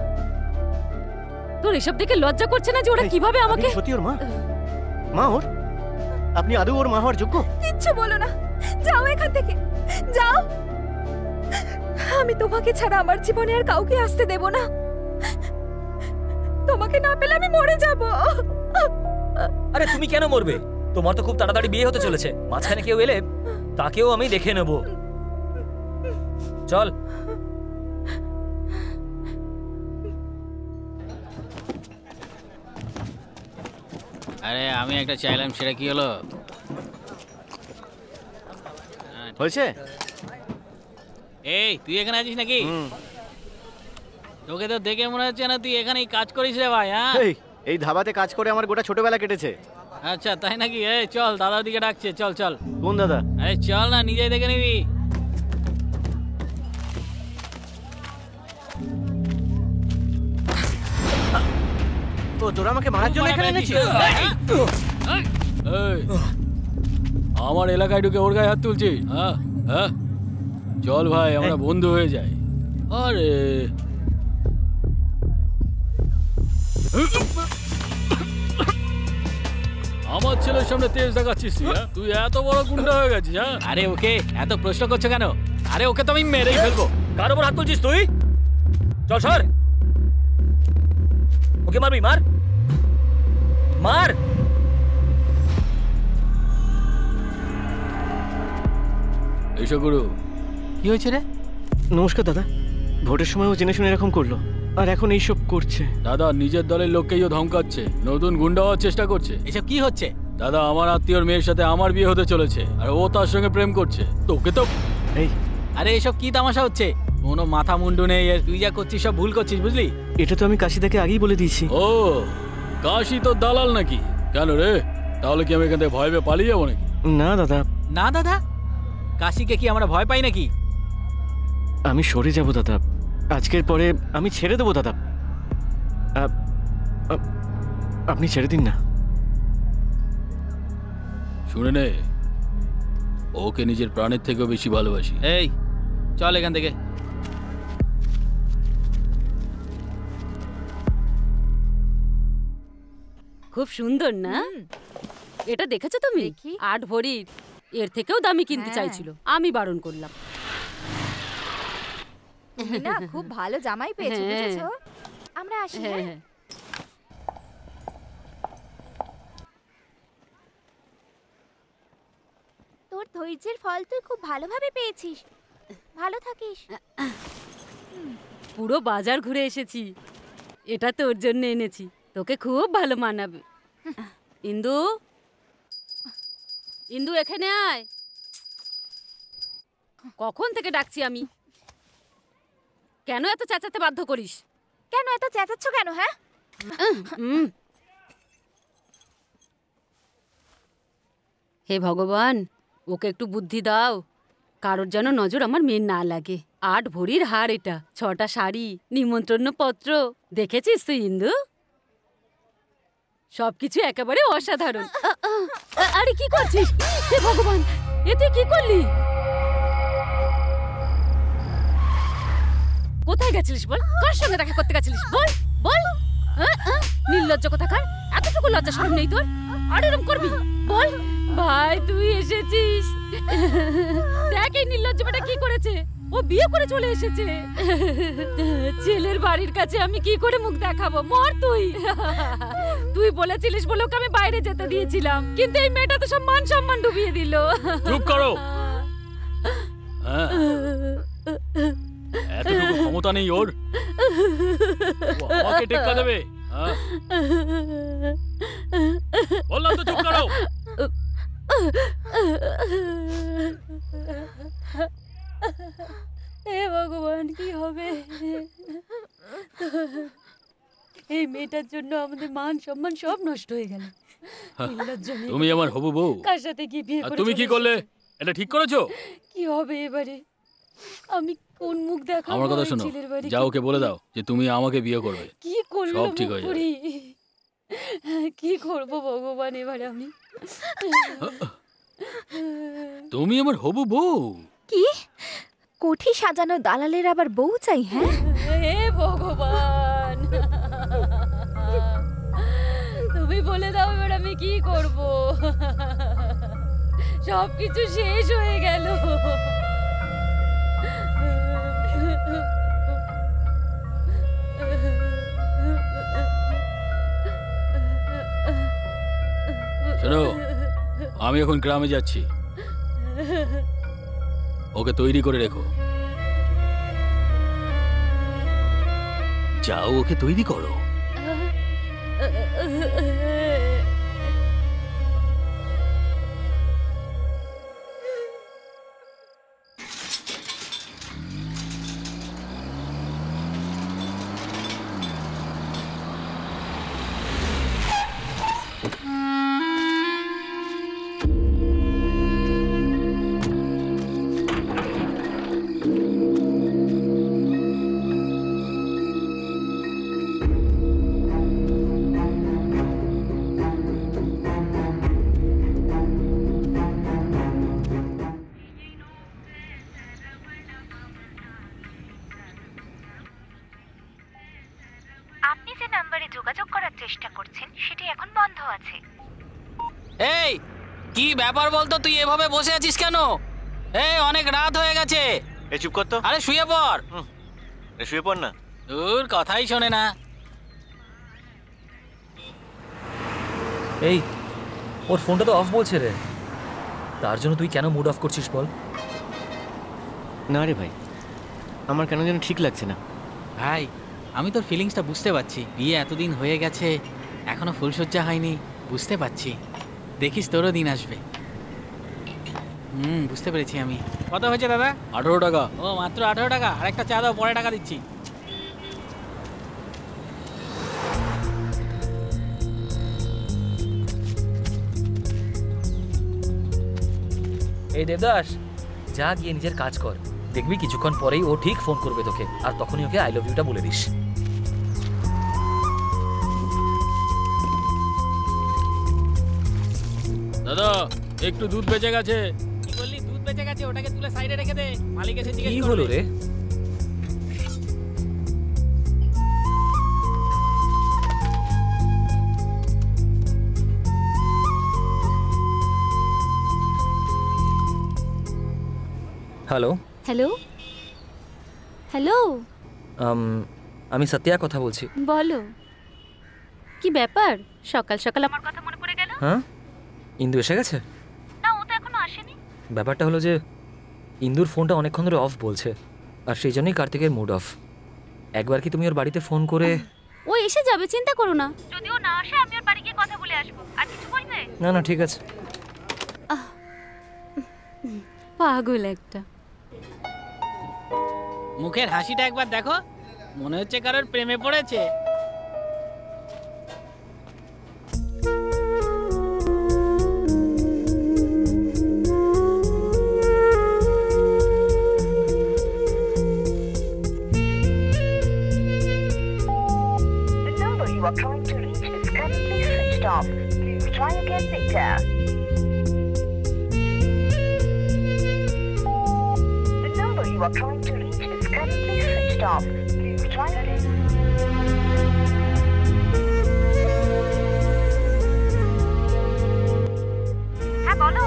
তোর এসব দেখে লজ্জা করছে না যে ওরা কিভাবে আমাকে? সত্যি ওর মা? মা ওর? আপনি আদৌ ওর মা হওয়ার যোগ্য? কিচ্ছু বলো না, যাও এখান থেকে, যাও। আমি তোমাকে ছাড়া আমার জীবনে আর কাউকে আসতে দেব না। তোমাকে না পেলে আমি মরে যাব। আরে তুমি কেন মরবে? তোমার তো খুব তাড়াতাড়ি বিয়ে হতে চলেছে। মাঝখানে কেউ এলে তাকেও আমি দেখে নেব। চল। আরে আমি একটা চাইলাম, সেটা কি হলো? হয়েছে? এই তুই এখানে আছিস নাকি? তোকে তো দেখে মনে হচ্ছে না তুই এখানেই কাজ করিস রে ভাই। হ্যাঁ, এই ধাবাতে কাজ করে আমার গোটা ছোটবেলা কেটেছে। আচ্ছা তাই নাকি? এই চল, দাদার দিকে ডাকছে, চল চল। কোন দাদা? আরে চল না, নিজেই দেখে নিবি। ও তোরা আমাকে মারার জন্য এখানে এনেছিস? আমার এলাকায় ঢুকে ওর গায়ে হাত তুলছিস? হ্যাঁ হ্যাঁ, চল ভাই আমরা বন্ধু হয়ে যাই। আরে আমার ছেলের সামনে তেজ দেখাচ্ছিস তুই? তুই এত বড় গুন্ডা হয়ে গেছিস? হ্যাঁ, আরে ওকে এত প্রশ্ন করছো কেন? আরে ওকে তো আমি মেরেই ফেলবো। কার উপর হাত তুলছিস তুই? চল সর। ওকে মারবি? মার মার। এসো গুরু। কি হয়েছে রে? নমস্কার দাদা। ভোটের সময় ও জেনে শুনে এরকম করলো, আর এখন এইসব করছে। দাদা নিজের দলের লোককেই ও ধমকাচ্ছে, নতুন গুন্ডা হওয়ার চেষ্টা করছে। এসব কি হচ্ছে? দাদা আমার আত্মীয়র মেয়ের সাথে আমার বিয়ে হতে চলেছে, আর ও তার সঙ্গে প্রেম করছে। তোকে তো এই আরে এসব কি তামাশা হচ্ছে? কোনো মাথা মুন্ডু নেই এর। তুই যা করছিস সব ভুল করছিস, বুঝলি? এটা তো আমি কাশিদাকে আগেই বলে দিয়েছি। ও কাশি তো দালাল নাকি? কেন রে, তাহলে কি আমি এখান থেকে ভয় পেয়ে পালিয়ে যাবো নাকি? না দাদা। না দাদা, কাশিকে কি আমরা ভয় পাই নাকি? আমি সরে যাব দাদা, আজকের পরে আমি ছেড়ে দেবো দাদা। আপনি ছেড়ে দিন না। শুনে নে, ওকে নিজের প্রাণের থেকেও বেশি ভালোবাসি। এই চল এখান থেকে। খুব সুন্দর না? এটা দেখেছো তুমি? 8 ভরির, এর থেকেও দামি কিনতে চাইছিল, আমি বারণ করলাম। তুমি না খুব ভালো জামাই পেয়েছো, বুঝেছো? আমরা আসি। হ্যাঁ, তোর ধৈর্যের ফল তুই খুব ভালোভাবে পেয়েছিস। ভালো থাকিস। পুরো বাজার ঘুরে এসেছি, এটা তোর জন্য এনেছি, তোকে খুব ভালো মানাবে। ইন্দু, ইন্দু এখানে আয়। কখন থেকে ডাকছি আমি? কেন এত চেঁচাতে বাধ্য করিস? কেন এত চেঁচাচ্ছ কেন? হ্যাঁ, হে ভগবান, ওকে একটু বুদ্ধি দাও, কারোর যেন নজর আমার মেয়ের না লাগে। 8 ভরির হার এটা, 6টা শাড়ি, নিমন্ত্রণ পত্র, দেখেছিস তুই ইন্দু? সবকিছু একেবারে অসাধারণ। আরে কি করছিস? হে ভগবান, এ তুই কি করলি? কোথায় গেছিলিস বল? কার সঙ্গে দেখা করতে গেছিলিস বল বল? নির্লজ্জ কোথাকার, এতটুকু লজ্জা শরম নেই তোর? আর এরকম করবি? বল ভাই, তুই এসেছিস। দেখ এই নির্লজ্জ বেটা কি করেছে, ও বিয়ে করে চলে এসেছে। ছেলের বাড়ির কাছে আমি কি করে মুখ দেখাবো? মর তুই। তুই বলেছিলিস বলে ওকে আমি বাইরে যেতে দিয়েছিলাম, কিন্তু এই মেয়েটা তো সব মান সম্মান ডুবিয়ে দিল। চুপ করো। এতটুকু ক্ষমতা নেই ওর, আমাকে টেক্কা দেবে? বললাম তো চুপ করো। হে ভগবান, কি হবে? এই মেয়েটার জন্য আমাদের মান সম্মান সব নষ্ট হয়ে গেল। তুমি আমার হবু বউ, কার সাথে কি বিয়ে করে? তুমি কি করলে? এটা ঠিক করেছো? কি হবে এবারে? আমি কোন মুখ দেখাবো? আমার কথা শোনো, যাও ওকে বলে দাও যে তুমি আমাকে বিয়ে করবে। কি করব? সব ঠিক হয়ে যাবে। কি করব ভগবান এবারে আমি? তুমি আমার হবু বউ? কি কোঠি সাজানো দালালের আবার বউ চাই? হ্যাঁ, হে ভগবান, তুমি বলে দাও এবার আমি কি করব? সবকিছু শেষ হয়ে গেল। শোনো, আমি এখন গ্রামে যাচ্ছি, ওকে তৈরি করে রেখো। যাও ওকে তৈরি করো। আছে। এই কি ব্যাপার বলতো, তুই এভাবে বসে আছিস কেন? এই অনেক রাত হয়ে গেছে। এই চুপ কর তো। আরে শুয়ে পড়। শুয়ে পড় না। তোর কথাই শোনে না। এই ওর ফোনটা তো অফ বলছে রে, তার জন্য তুই কেন মুড অফ করছিস বল? না রে ভাই, আমার কেন যেন ঠিক লাগছে না। ভাই আমি তোর ফিলিংসটা বুঝতে পারছি। বিয়ে এতদিন হয়ে গেছে, এখনো ফুলসজ্জা হয়নি, বুঝতে পারছি। দেখিস তোরও দিন আসবে। বুঝতে পেরেছি আমি। কত হয়েছে দাদা? 18 টাকা। ও মাত্র 18 টাকা? আরেকটা চা দাও, পরে টাকা দিচ্ছি। এই দেবদাস, যা গিয়ে নিজের কাজ কর, দেখবি কিছুক্ষণ পরেই ও ঠিক ফোন করবে তোকে, আর তখনই ওকে আই লাভ ইউটা বলে দিস। দাদা একটু দুধ বেঁচে গেছে। কি বললি? দুধ বেঁচে গেছে? ওটাকে তুলে সাইডে রেখে দে, মালিক এসে জিজ্ঞেস কি করবে। হলো রে? হ্যালো হ্যালো হ্যালো, আমি সত্যিয়া কথা বলছি। বলো কি ব্যাপার? সকাল সকাল আমার কথা মনে পড়ে গেল? হ্যাঁ, ইন্দু এসে গেছে? না, ও তো এখনো আসেনি। ব্যাপারটা হলো যে ইন্দুর ফোনটা অনেকক্ষণ ধরে অফ বলছে, আর সেই জন্যই কার্তিকের মুড অফ। একবার কি তুমি ওর বাড়িতে ফোন করে? ও এসে যাবে, চিন্তা করো না। যদি ও না আসে আমি ওর বাড়ি গিয়ে কথা বলে আসবো। আর কিছু বলবে? না না, ঠিক আছে। পাগল একটা। মুখের হাসিটা একবার দেখো, মনে হচ্ছে কারোর প্রেমে পড়েছে। The number you are trying to reach is currently switched off. Please try again later. The number you are trying to reach is currently switched off. Please try again. হ্যাঁ বলো।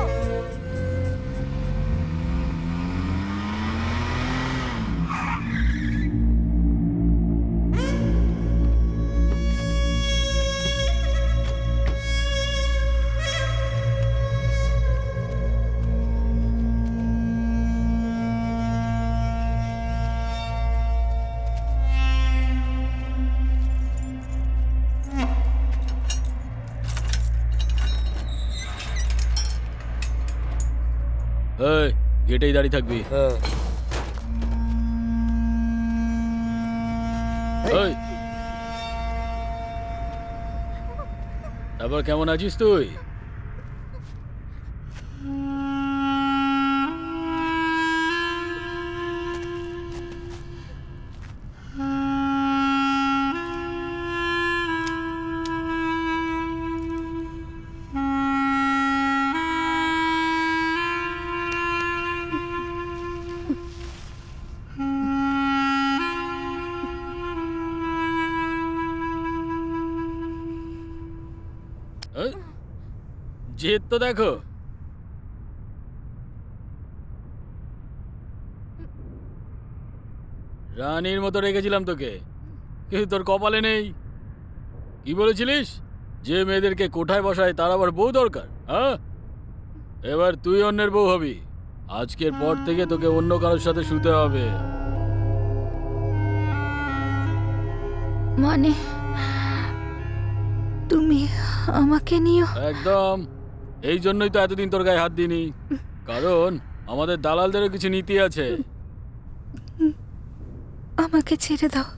এই গেটেই দাঁড়িয়ে থাকবি। এই তারপর কেমন আছিস তুই? জেদ তো দেখো। রানীর মতো রেখেছিলাম তোকে, কিন্তু তোর কপালে নেই। কি বলেছিলিস? যে মেয়েদেরকে কোঠায় বসায় তার আবার বউ দরকার। হ্যাঁ, এবার তুই অন্যের বউ হবি। আজকের পর থেকে তোকে অন্য কারোর সাথে শুতে হবে। মানে তুমি আমাকে নিও? একদম। এই জন্যই তো এতদিন তোর গায়ে হাত দিইনি, কারণ আমাদের দালালদেরও কিছু নীতি আছে। আমাকে ছেড়ে দাও,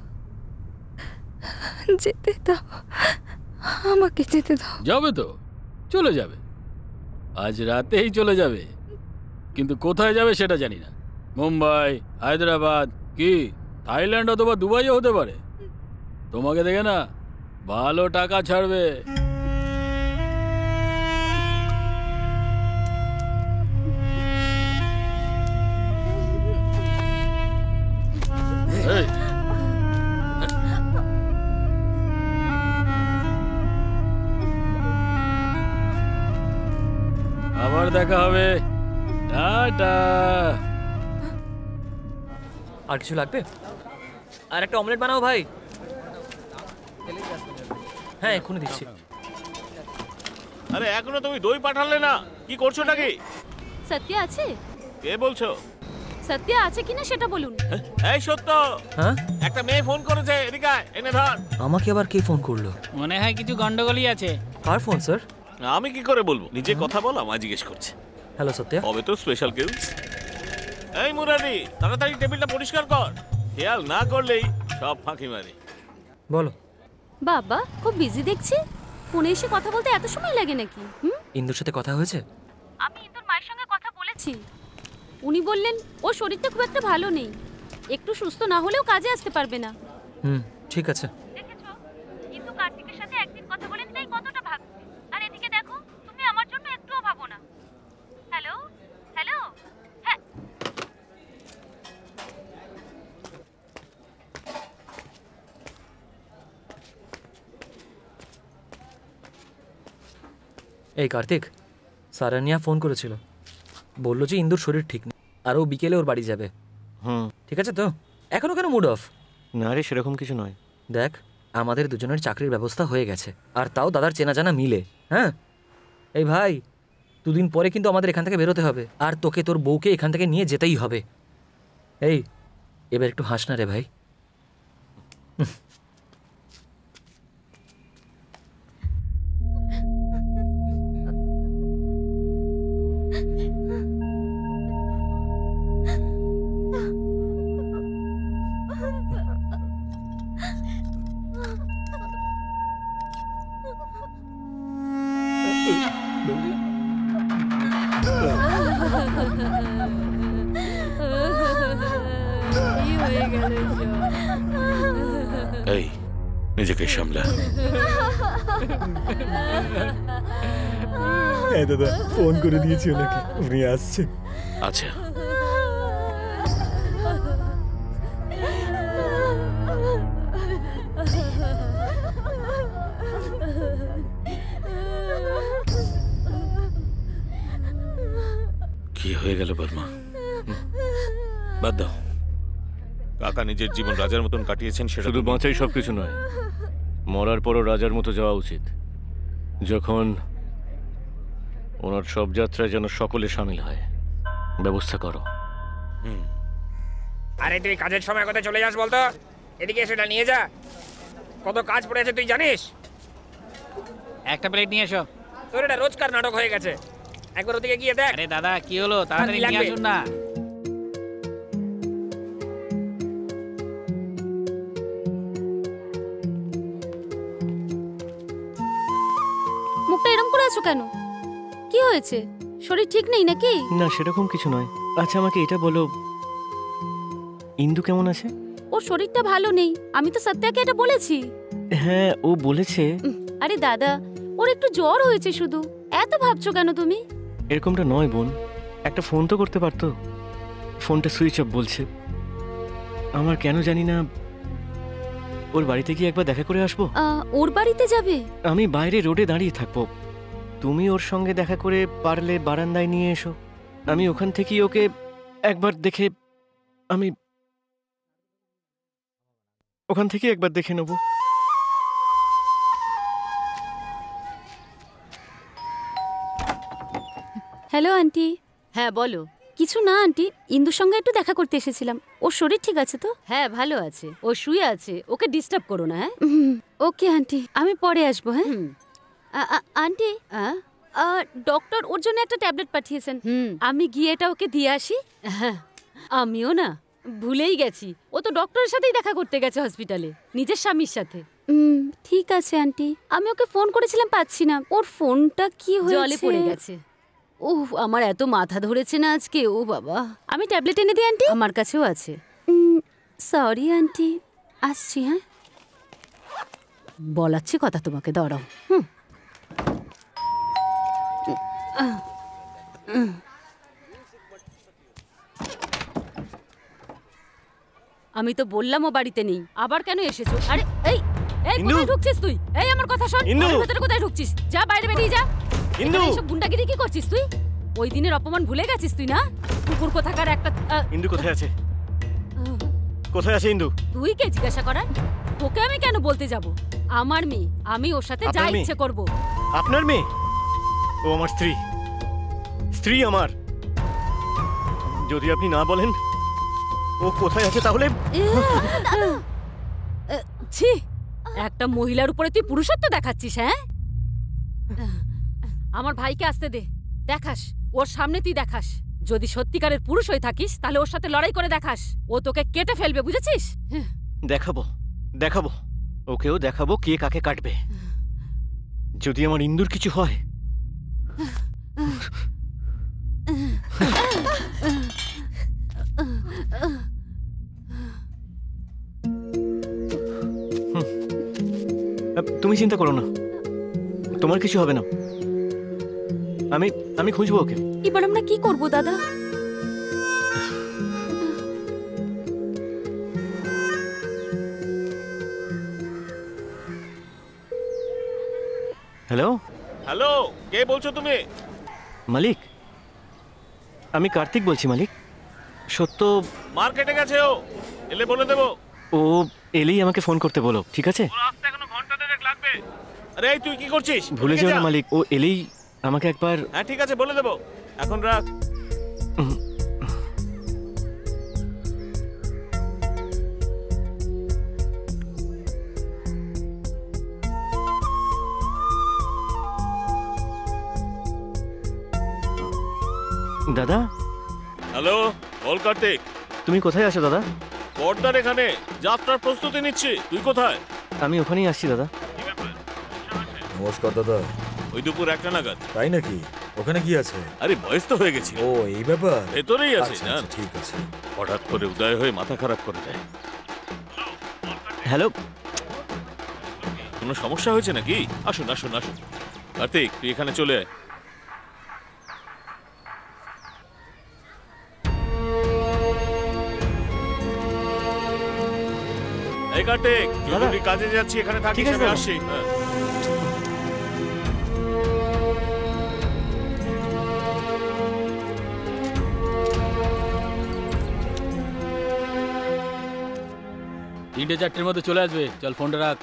যেতে দাও, আমাকে যেতে দাও। যাবে তো চলে যাবে, আজ রাতেই চলে যাবে, কিন্তু কোথায় যাবে সেটা জানি না। মুম্বাই, হায়দ্রাবাদ, কি থাইল্যান্ড অথবা দুবাইও হতে পারে। তোমাকে দেখে না ভালো টাকা ছাড়বে। এই আবার দেখা হবে, টাটা। আর কিছু লাগবে? আর একটা অমলেট বানাও ভাই। হ্যাঁ এক্ষুনি দিচ্ছি। আরে এখনো তুমি দই পাঠালে না, কি করছো নাকি? সত্য আছে? কে বলছো? সত্য আছে কিনা সেটা বলুন। এই সত্য, হ্যাঁ একটা মেয়ে ফোন করেছে, এদিকে আয়, এনে ধর। আমাকে আবার কে ফোন করলো? মনে হয় কিছু গন্ডগোলই আছে। কার ফোন স্যার? আমি কি করে বলবো? নিজে কথা বল, আমায় জিজ্ঞেস করছে। হ্যালো সত্য। হবে তো স্পেশাল কেউ। এই মুরারি, তাড়াতাড়ি টেবিলটা পরিষ্কার কর। খেয়াল না করলেই সব ফাঁকি মারি। বলো। বাবা খুব বিজি দেখছি, ফোনে এসে কথা বলতে এত সময় লাগে নাকি? ইন্দুর সাথে কথা হয়েছে? আমি ইন্দুর মায়ের সঙ্গে কথা বলেছি। উনি বললেন ওর শরীরটা খুব একটা ভালো নেই, একটু সুস্থ না হলেও কাজে আসতে পারবে না। ঠিক আছে। দেখেছো ইন্দু কার্তিকের সাথে একদিন কথা বলেন তাই কতটা ভাবছে, আর এদিকে দেখো তুমি আমার জন্য একটুও ভাবো না। Hello hello. হ্যাঁ এই কার্তিক, সারানিয়া ফোন করেছিল, বললো যে ইন্দুর শরীর ঠিক নেই আর ও বিকেলে ওর বাড়ি যাবে। ঠিক আছে তো? এখনো কেন মুড অফ? না রে, সেরকম কিছু নয়। দেখ আমাদের দুজনের চাকরির ব্যবস্থা হয়ে গেছে, আর তাও দাদার চেনা জানা মিলে। হ্যাঁ এই ভাই, দুদিন পরে কিন্তু আমাদের এখান থেকে বেরোতে হবে, আর তোকে তোর বউকে এখান থেকে নিয়ে যেতেই হবে। এই এবার একটু হাস না রে ভাই। এই নিজেকে সামলা। হ্যাঁ দাদা, ফোন করে দিয়েছি ওনাকে, উনি আসছে। আচ্ছা কি হয়ে গেল বর্মা? বাদ দাও। কাকা নিজের জীবন রাজার মতন কাটিয়েছেন, সেটা শুধু বাঁচাই সবকিছু নয়, মরার পরও রাজার মতো যাওয়া উচিত। যখন ওনার সব যাত্রায় যেন সকলে সামিল হয়, ব্যবস্থা করো। আরে তুই কাজের সময় কোথায় চলে যাস বলতো? এদিকে সেটা নিয়ে যা, কত কাজ পড়ে আছে তুই জানিস? একটা প্লেট নিয়ে এসো। তোর এটা রোজকার নাটক হয়ে গেছে, একবার ওদিকে গিয়ে দেখ। আরে দাদা কি হলো, তাড়াতাড়ি নিয়ে আসুন না। মুখটা এরকম করে আছো কেন? কি হয়েছে? শরীর ঠিক নেই নাকি? না সেরকম কিছু নয়। আচ্ছা আমাকে এটা বলো, ইন্দু কেমন আছে? ওর শরীরটা ভালো নেই, আমি তো সত্যাকে এটা বলেছি। হ্যাঁ ও বলেছে। আরে দাদা, ওর একটু জ্বর হয়েছে শুধু, এত ভাবছো কেন তুমি? এরকমটা নয় বোন, একটা ফোন তো করতে পারতো। ফোনটা সুইচ অফ বলছে। আমার কেন জানি না, ওর বাড়িতে কি একবার দেখা করে আসবো? ওর বাড়িতে যাবে? আমি বাইরে রোডে দাঁড়িয়ে থাকবো, তুমি ওর সঙ্গে দেখা করে পারলে বারান্দায় নিয়ে এসো। আমি ওখান থেকেই ওকে একবার দেখে, আমি ওখান থেকে একবার দেখে নেব। Hello aunty. হ্যাঁ বলো। কিছু না আন্টি, ইন্দুর সঙ্গে একটু দেখা করতে এসেছিলাম। ওর শরীর ঠিক আছে তো? হ্যাঁ ভালো আছে, ও শুয়ে আছে, ওকে ডিস্টার্ব করো না। হ্যাঁ ওকে আন্টি, আমি পরে আসবো। হ্যাঁ আন্টি, ডক্টর ওর জন্য একটা ট্যাবলেট পাঠিয়েছেন, আমি গিয়ে এটা ওকে দিয়ে আসি। আমিও না ভুলেই গেছি, ও তো ডক্টরের সাথেই দেখা করতে গেছে হসপিটালে, নিজের স্বামীর সাথে। ঠিক আছে আন্টি, আমি ওকে ফোন করেছিলাম, পাচ্ছি না। ওর ফোনটা কি হয়েছে? জলে পড়ে গেছে। ওহ আমার এত মাথা ধরেছে না আজকে। ও বাবা, আমি ট্যাবলেট এনে দিই আন্টি? আমার কাছেও আছে। সরি আন্টি, আসছি। হ্যাঁ বলাচ্ছি কথা তোমাকে, দাঁড়াও। আমি তো বললাম ও বাড়িতে নেই, আবার কেন এসেছো? আরে এই এই কোথায় ঢুকছিস তুই? এই আমার কথা শোন, ভেতরে কোথায় ঢুকছিস? যা বাইরে বেরিয়ে যা। এসব গুন্ডাগিরি কি করছিস তুই? ওই দিনের অপমান ভুলে গেছিস তুই না? কুকুর কোথাকার একটা ইন্দু কোথায় আছে? কোথায় আছে ইন্দু? তুই কে জিজ্ঞাসা করার? তোকে আমি কেন বলতে যাব? আমার মেয়ে, আমি ওর সাথে যা ইচ্ছে করব। আপনার মেয়ে? ও আমার স্ত্রী, স্ত্রী আমার। যদি আপনি না বলেন ও কোথায় আছে তাহলে? ছি, একটা মহিলার উপরে তুই পুরুষত্ব দেখাচ্ছিস? হ্যাঁ, আমার ভাইকে আসতে দে, দেখাস ওর সামনে তুই দেখাস। যদি সত্যিকারের পুরুষ হয়ে থাকিস তাহলে ওর সাথে লড়াই করে দেখাস। ও তোকে কেটে ফেলবে, বুঝেছিস? দেখাবো দেখাবো, ওকেও দেখাবো কে কাকে কাটবে। যদি আমার ইন্দুর কিছু হয়। তুমি চিন্তা করো না, তোমার কিছু হবে না। আমি খুঁজবো ওকে। এবার আমরা কি করব দাদা? হ্যালো হ্যালো, কে বলছো তুমি? মালিক, আমি কার্তিক বলছি মালিক। সত্য মার্কেটে গেছে, ও এলে বলে দেবো। ও এলেই আমাকে ফোন করতে বলো, ঠিক আছে? আরে তুই কি করছিস? ভুলে যেও না মালিক, ও এলেই আমাকে একবার। হ্যাঁ ঠিক আছে, বলে দেবো। এখন রাখ। দাদা। হ্যালো, বল কার্তিক। তুমি কোথায় আছো দাদা? পর্দার এখানে যাত্রার প্রস্তুতি নিচ্ছি। তুই কোথায়? আমি ওখানেই আসছি দাদা। নমস্কার দাদা। ওই দুপুর 1টা নাগাদ। তাই নাকি? ওখানে কি আছে? আরে বয়স তো হয়ে গেছে। ও এই ব্যাপার। ভেতরেই আছে। আচ্ছা, জান, আচ্ছা, ঠিক আছে। হঠাৎ করে উদয় হয়ে মাথা খারাপ করে দেয়। হ্যালো, কোনো সমস্যা হয়েছে নাকি? আসুন আসুন আসুন। কার্তিক, তুই এখানে চলে আয়। এই কার্তিক, জরুরি কাজে যাচ্ছি, এখানে থাকিস, আমি আসছি। হ্যাঁ। তিনটে চারটের মধ্যে চলে আসবে। চল ফোনটা রাখ।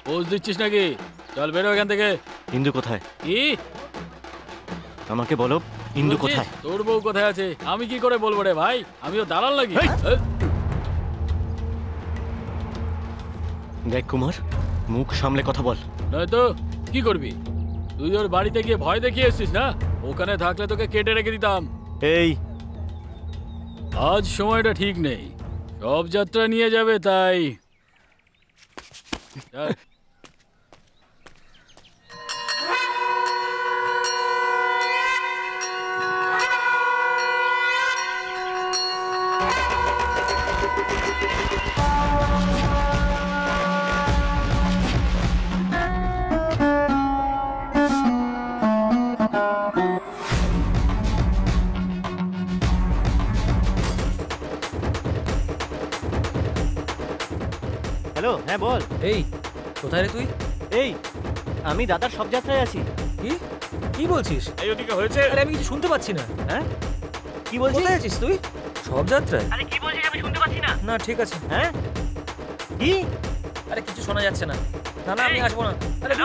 পোজ দিচ্ছিস নাকি? চল বেরো এখান থেকে। ইন্দু কোথায়? কি আমাকে বলো, ইন্দু কোথায়? তোর বউ কোথায় আছে আমি কি করে বলবো রে ভাই? আমিও দালাল লাগি? দেখ কুমার, মুখ সামলে কথা বল। নয়তো কি করবি? তুই ওর বাড়িতে গিয়ে ভয় দেখিয়ে এসছিস না? ওখানে থাকলে তোকে কেটে রেখে দিতাম। এই আজ সময়টা ঠিক নেই, সব যাত্রা নিয়ে যাবে তাই। হ্যালো, হ্যাঁ বল। এই কোথায় রে তুই? এই আমি দাদার সব যাত্রায় আছি। কি কি বলছিস? এই ওদিকে হয়েছে। আরে আমি কিছু শুনতে পাচ্ছি না। হ্যাঁ কি বলছিস? কোথায় আছিস তুই? সব যাত্রায়? আরে কি বলছিস আমি শুনতে পাচ্ছি না। না ঠিক আছে। হ্যাঁ কি? আরে কিছু শোনা যাচ্ছে না। না না আমি আসবো না। আরে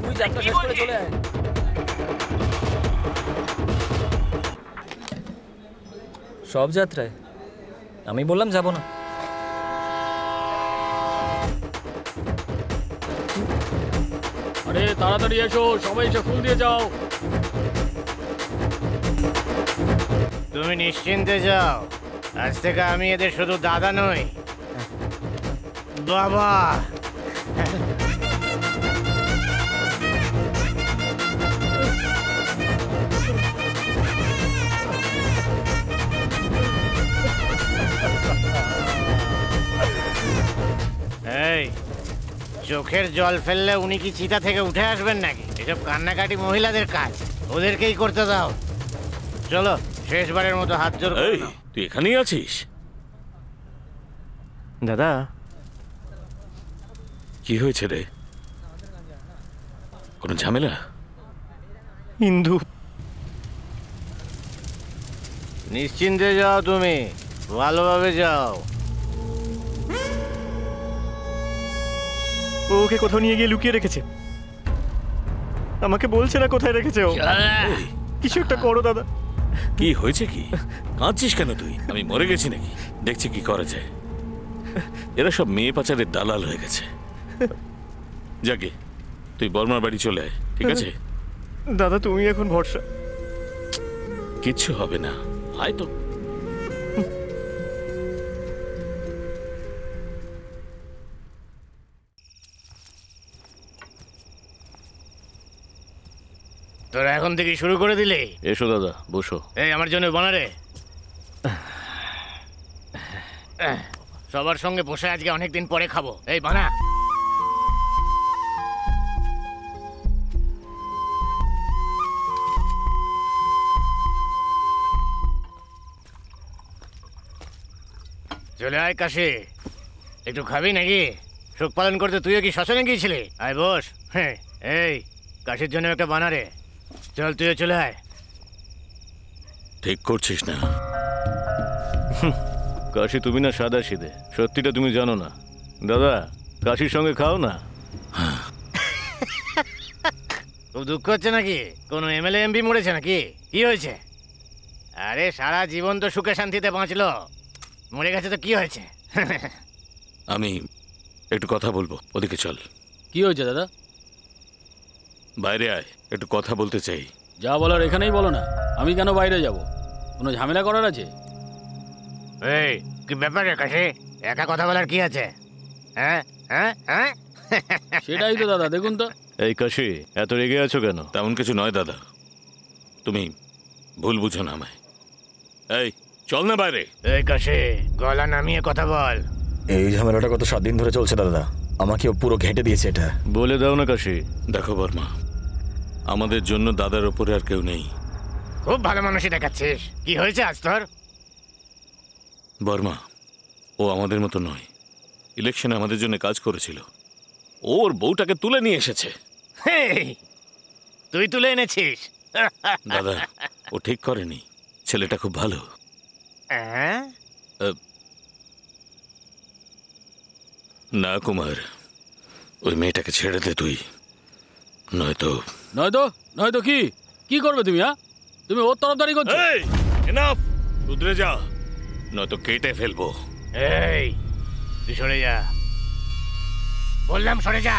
তুই যাত্রা শেষ করে চলে আয়। সব যাত্রায়? আমি বললাম যাব না। আরে তাড়াতাড়ি এসো, সবাই এসে ফুল দিয়ে যাও। তুমি নিশ্চিন্তে যাও, আজ থেকে আমি এদের শুধু দাদা নই, বাবা। এই চোখের জল ফেললে উনি কি চিতা থেকে উঠে আসবেন নাকি? এসব কান্নাকাটি মহিলাদের কাজ, ওদেরকেই করতে দাও। চলো শেষবারের মতো হাত জোর করে নাও। তুই এখানেই আছিস? দাদা কি হয়েছে রে? কোনো ঝামেলা? ইন্দু নিশ্চিন্তে যাও, তুমি ভালোভাবে যাও। ও ওকে কোথাও নিয়ে গিয়ে লুকিয়ে রেখেছে, আমাকে বলছে না কোথায় রেখেছে ও। কিছু একটা করো দাদা। কি হয়েছে? কি কাঁদছিস কেন তুই? আমি মরে গেছি নাকি? দেখছি কি করা যায়। এরা সব মেয়ে পাচারের দালাল হয়ে গেছে। যাকে তুই বর্মার বাড়ি চলে আয়, ঠিক আছে? দাদা তুমি এখন ভরসা। কিচ্ছু হবে না, আয় তো। তোরা এখন থেকে শুরু করে দিলে? এসো দাদা, বসো। এই আমার জন্য বানারে। সবার সঙ্গে বসে আজকে অনেকদিন পরে খাবো। এই বানা। চলে আয় কাশি, একটু খাবি নাকি? শোক পালন করতে তুইও কি শ্মশানে গিয়েছিলি? আয় বস। হ্যাঁ, এই কাশির জন্য একটা বানারে। চল তুইও চলে আয়। ঠিক করছিস না? কাশি তুমি না সাদা সিধে, সত্যিটা তুমি জানো না। দাদা কাশির সঙ্গে খাও না। খুব দুঃখ হচ্ছে নাকি? কোনো এমএলএ এমপি মরেছে নাকি? কি হয়েছে? আরে সারা জীবন তো সুখে শান্তিতে বাঁচলো, মরে গেছে তো কি হয়েছে? আমি একটু কথা বলবো, ওদিকে চল। কি হয়েছে দাদা? বাইরে আয়, একটু কথা বলতে চাই। যা বলার এখানেই বলো না, আমি কেন বাইরে যাব? কোনো ঝামেলা করার আছে? এই কি ব্যাপার রে কাশি, একা কথা বলার কি আছে? হ্যাঁ হ্যাঁ হ্যাঁ, সেটাই তো দাদা, দেখুন তো। এই কাশি এত রেগে আছো কেন? তেমন কিছু নয় দাদা, তুমি ভুল বুঝো না আমায়। এই চল না বাইরে। এই কাশি গলা নামিয়ে কথা বল। এই ঝামেলাটা গত 7 দিন ধরে চলছে দাদা, আমাকেও পুরো ঘেঁটে দিয়েছে এটা। বলে দাও না কাশি। দেখো বর্মা, আমাদের জন্য দাদার ওপরে আর কেউ নেই। খুব ভালো মানুষই দেখাচ্ছিস। কি হয়েছে আজ তোর? বর্মা, ও আমাদের মতো নয়। ইলেকশনে আমাদের জন্য কাজ করেছিল, ওর বউটাকে তুলে নিয়ে এসেছে। তুই তুলে এনেছিস? দাদা ও ঠিক করেনি, ছেলেটা খুব ভালো। না কুমার, ওই মেয়েটাকে ছেড়ে দে তুই, নয়তো নয়তো কি কি করবে তুমি? হ্যাঁ, তুমি ওর তরফদারি করছো। এনাফ, শুধরে যা, নয়তো কেটে ফেলবো। এই তুই সরে যা, বললাম সরে যা।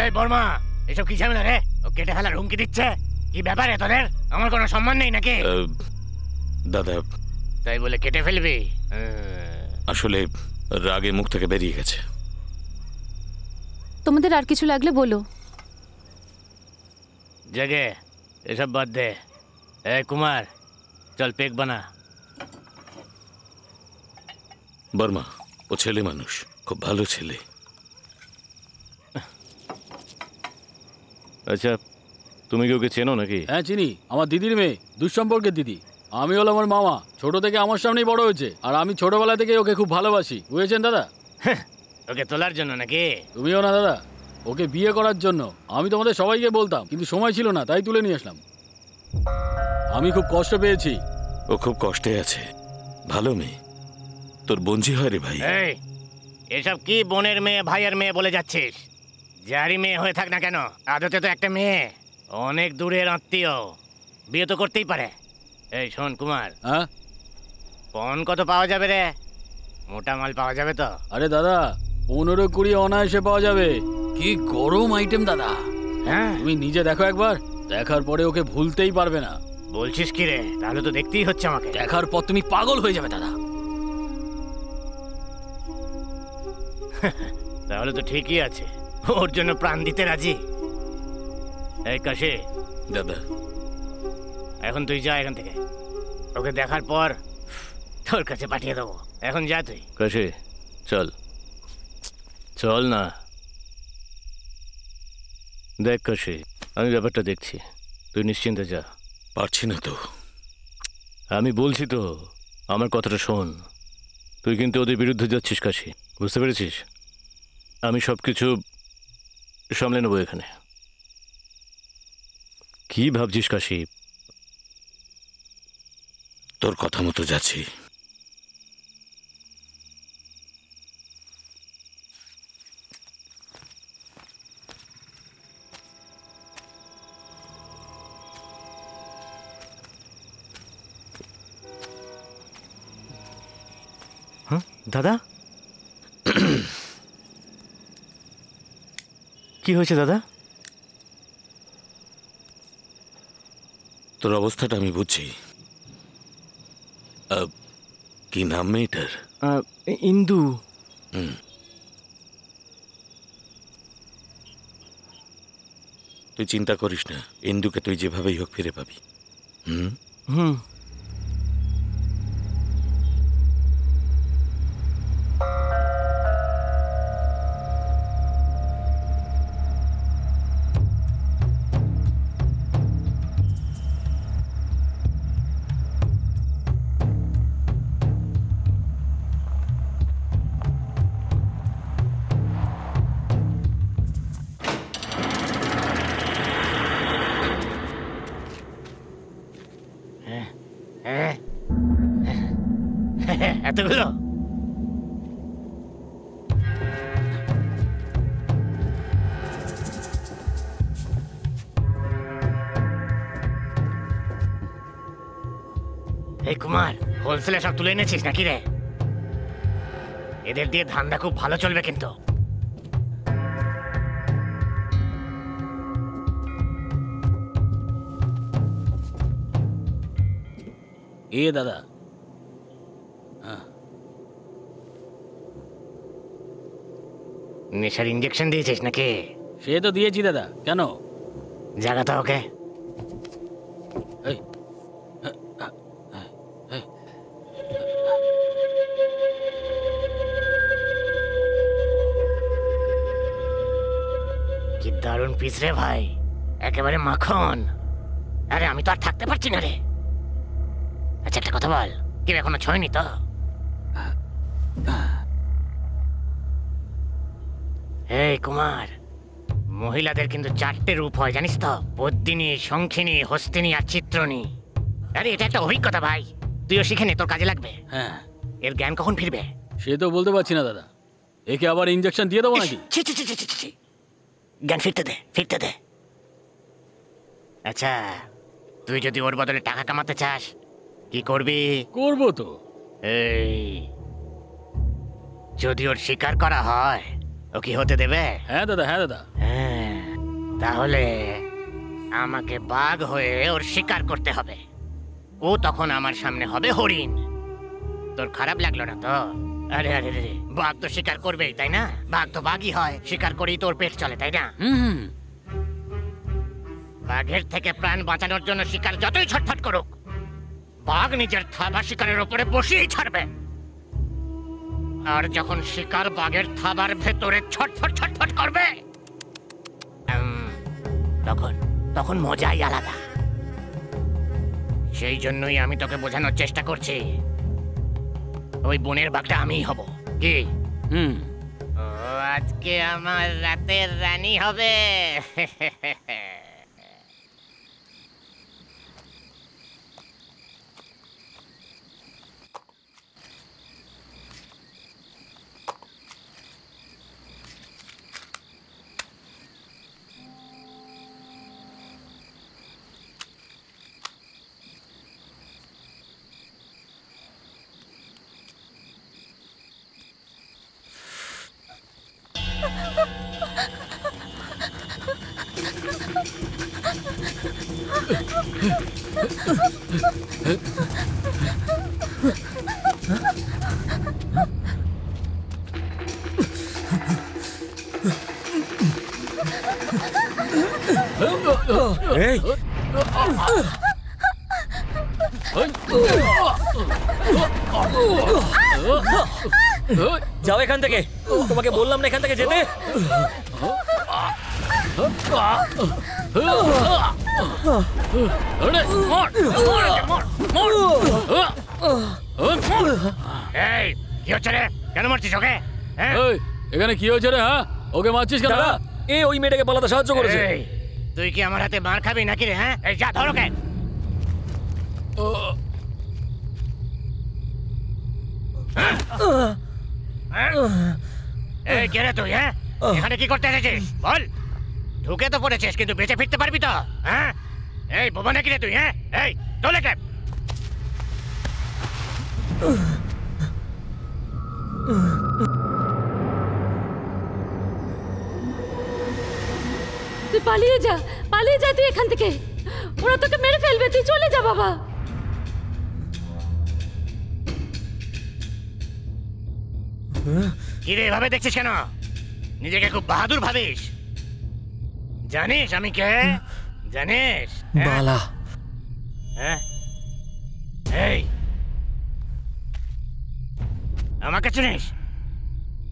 এই বর্মা, এসব কি ঝামেলা রে? ও কেটে ফেলার হুমকি দিচ্ছে। কি ব্যাপারে তোদের? আমার কোনো সম্মান নেই নাকি? দাদা তাই বলে কেটে ফেলবি? আসলে রাগে মুখ থেকে বেরিয়ে গেছে। তোমাদের আর কিছু লাগলে বলো। জেগে এসব বাদ দে। এই কুমার, চল পেক বানা। বর্মা, ও ছেলে মানুষ, খুব ভালো ছেলে। আচ্ছা, তুমি কি ওকে চেনো নাকি? হ্যাঁ চিনি, আমার দিদির মেয়ে, দুঃসম্পর্কের দিদি। আমি হলাম আমার মামা, ছোট থেকে আমার সামনেই বড় হয়েছে, আর আমি ছোটবেলা থেকে ওকে খুব ভালোবাসি, বুঝেছেন দাদা? ওকে তোলার জন্য নাকি? তুমিও না দাদা, ওকে বিয়ে করার জন্য। আমি তোমাদের সবাইকে বলতাম, কিন্তু সময় ছিল না, তাই তুলে নিয়ে আসলাম। আমি খুব কষ্ট পেয়েছি। ও খুব কষ্টে আছে, ভালো মেয়ে, তোর বোনঝি হয় রে ভাই। এই এসব কি বোনের মেয়ে ভাইয়ের মেয়ে বলে যাচ্ছিস? যারই মেয়ে হয়ে থাক না কেন, আদতে তো একটা মেয়ে, অনেক দূরের আত্মীয়, বিয়ে তো করতেই পারে। এই শোন কুমার, হ্যাঁ পণ কত পাওয়া যাবে রে? মোটা মাল পাওয়া যাবে তো? আরে দাদা, 15-20 অনায়াসে পাওয়া যাবে। কি গরম আইটেম দাদা। হ্যাঁ তুমি নিজে দেখো একবার, দেখার পরে ওকে ভুলতেই পারবে না। বলছিস কি রে? তাহলে তো দেখতেই হচ্ছে আমাকে। দেখার পর তুমি পাগল হয়ে যাবে দাদা। তাহলে তো ঠিকই আছে, ওর জন্য প্রাণ দিতে রাজি। এই কাশি দাদা, এখন তুই যা এখান থেকে, ওকে দেখার পর তোর কাছে পাঠিয়ে দেবো। এখন যা তুই। কাশি চল, চল না। দেখ কাশি, আমি ব্যাপারটা দেখছি, তুই নিশ্চিন্তে যা। পারছি না তো। আমি বলছি তো, আমার কথাটা শোন। তুই কিন্তু ওদের বিরুদ্ধে যাচ্ছিস কাশি, বুঝতে পেরেছিস? আমি সব কিছু সামলে নেবো এখানে। কি ভাবছিস কাশি? তোর কথা মতো যাচ্ছি। দাদা কি হয়েছে দাদা? তোর অবস্থাটা আমি বুঝছি। কি নাম মেয়েটার? ইন্দু। তুই চিন্তা করিস না, ইন্দুকে তুই যেভাবেই হোক ফিরে পাবি। হুম হুম। এতগুলো এই কুমার, হোলসেলে সব তুলে এনেছিস নাকি রে? এদের দিয়ে ধান্দা খুব ভালো চলবে কিন্তু। এ দাদা, নেশার ইঞ্জেকশন দিয়েছিস নাকি? সে তো দিয়েছি দাদা, কেন? জায়গাটা ওকে। কি দারুণ পিস রে ভাই, একেবারে মাখন। আরে আমি তো আর থাকতে পারছি না রে। আচ্ছা একটা কথা বল, কি এখনো ছয়নি তো? এই কুমার, মহিলাদের কিন্তু 4টে রূপ হয় জানিস তো? পদ্মিনী, শঙ্খিনী, হস্তিনী আর চিত্রনী। আরে এটা একটা অভিজ্ঞতা ভাই, তুইও শিখে নে, তোর কাজে লাগবে। হ্যাঁ। এর জ্ঞান কখন ফিরবে সে তো বলতে পারছি না দাদা। একে আবার ইঞ্জেকশন দিয়ে দেবো নাকি? জ্ঞান ফিরতে দে, ফিরতে দে। আচ্ছা, তুই যদি ওর বদলে টাকা কামাতে চাস, কি করবি? করবো তো। এই যদি ওর শিকার করা হয়, ও কি হতে দেবে? হ্যাঁ দাদা, হ্যাঁ দাদা। হ্যাঁ, তাহলে আমাকে বাঘ হয়ে ওর শিকার করতে হবে। ও তখন আমার সামনে হবে হরিণ। তোর খারাপ লাগলো না তো? আরে আরে রে, বাঘ তো শিকার করবেই তাই না? বাঘ তো বাঘই হয়, শিকার করেই তোর পেট চলে তাই না? বাঘের থেকে প্রাণ বাঁচানোর জন্য শিকার যতই ছটফট করুক, বাঘ নিজের থাবা শিকারের উপরে বসিয়েই ছাড়বে। আর যখন শিকার বাঘের থাবার ভেতরে ছটফট ছটফট করবে, তখন তখন মজাই আলাদা। সেই জন্যই আমি তোকে বোঝানোর চেষ্টা করছি, ওই বনের বাঘটা আমিই হব। কি? ও আজকে আমার রাতের রানী হবে। এই যাও এখান থেকে, তোমাকে বললাম না এখান থেকে যেতে। এই কি হচ্ছে রে? কেন মারছিস ওকে? এখানে কি হয়েছে রে? হ্যাঁ, ওকে মারছিস কেন? এ ওই মেয়েটাকে পালাতে সাহায্য করেছে। তুই কি আমার হাতে মার খাবি নাকি রে? হ্যাঁ, এই যা ধর ওকে। এই কে রে তুই? হ্যাঁ, এখানে কি করতে এসেছিস বল? ঢুকে তো পড়েছিস, কিন্তু বেঁচে ফিরতে পারবি তো? হ্যাঁ, এই বোবা নাকি রে তুই? হ্যাঁ, এই তোলে কে? তুই পালিয়ে যা, পালিয়ে যা তুই এখান থেকে। ওরা তোকে মেরে ফেলবে, তুই চলে যা বাবা। কি রে এভাবে দেখছিস কেন? নিজেকে খুব বাহাদুর ভাবিস? জানিস আমি কে? জানিস? বালা। হ্যাঁ, এই আমাকে চিনিস?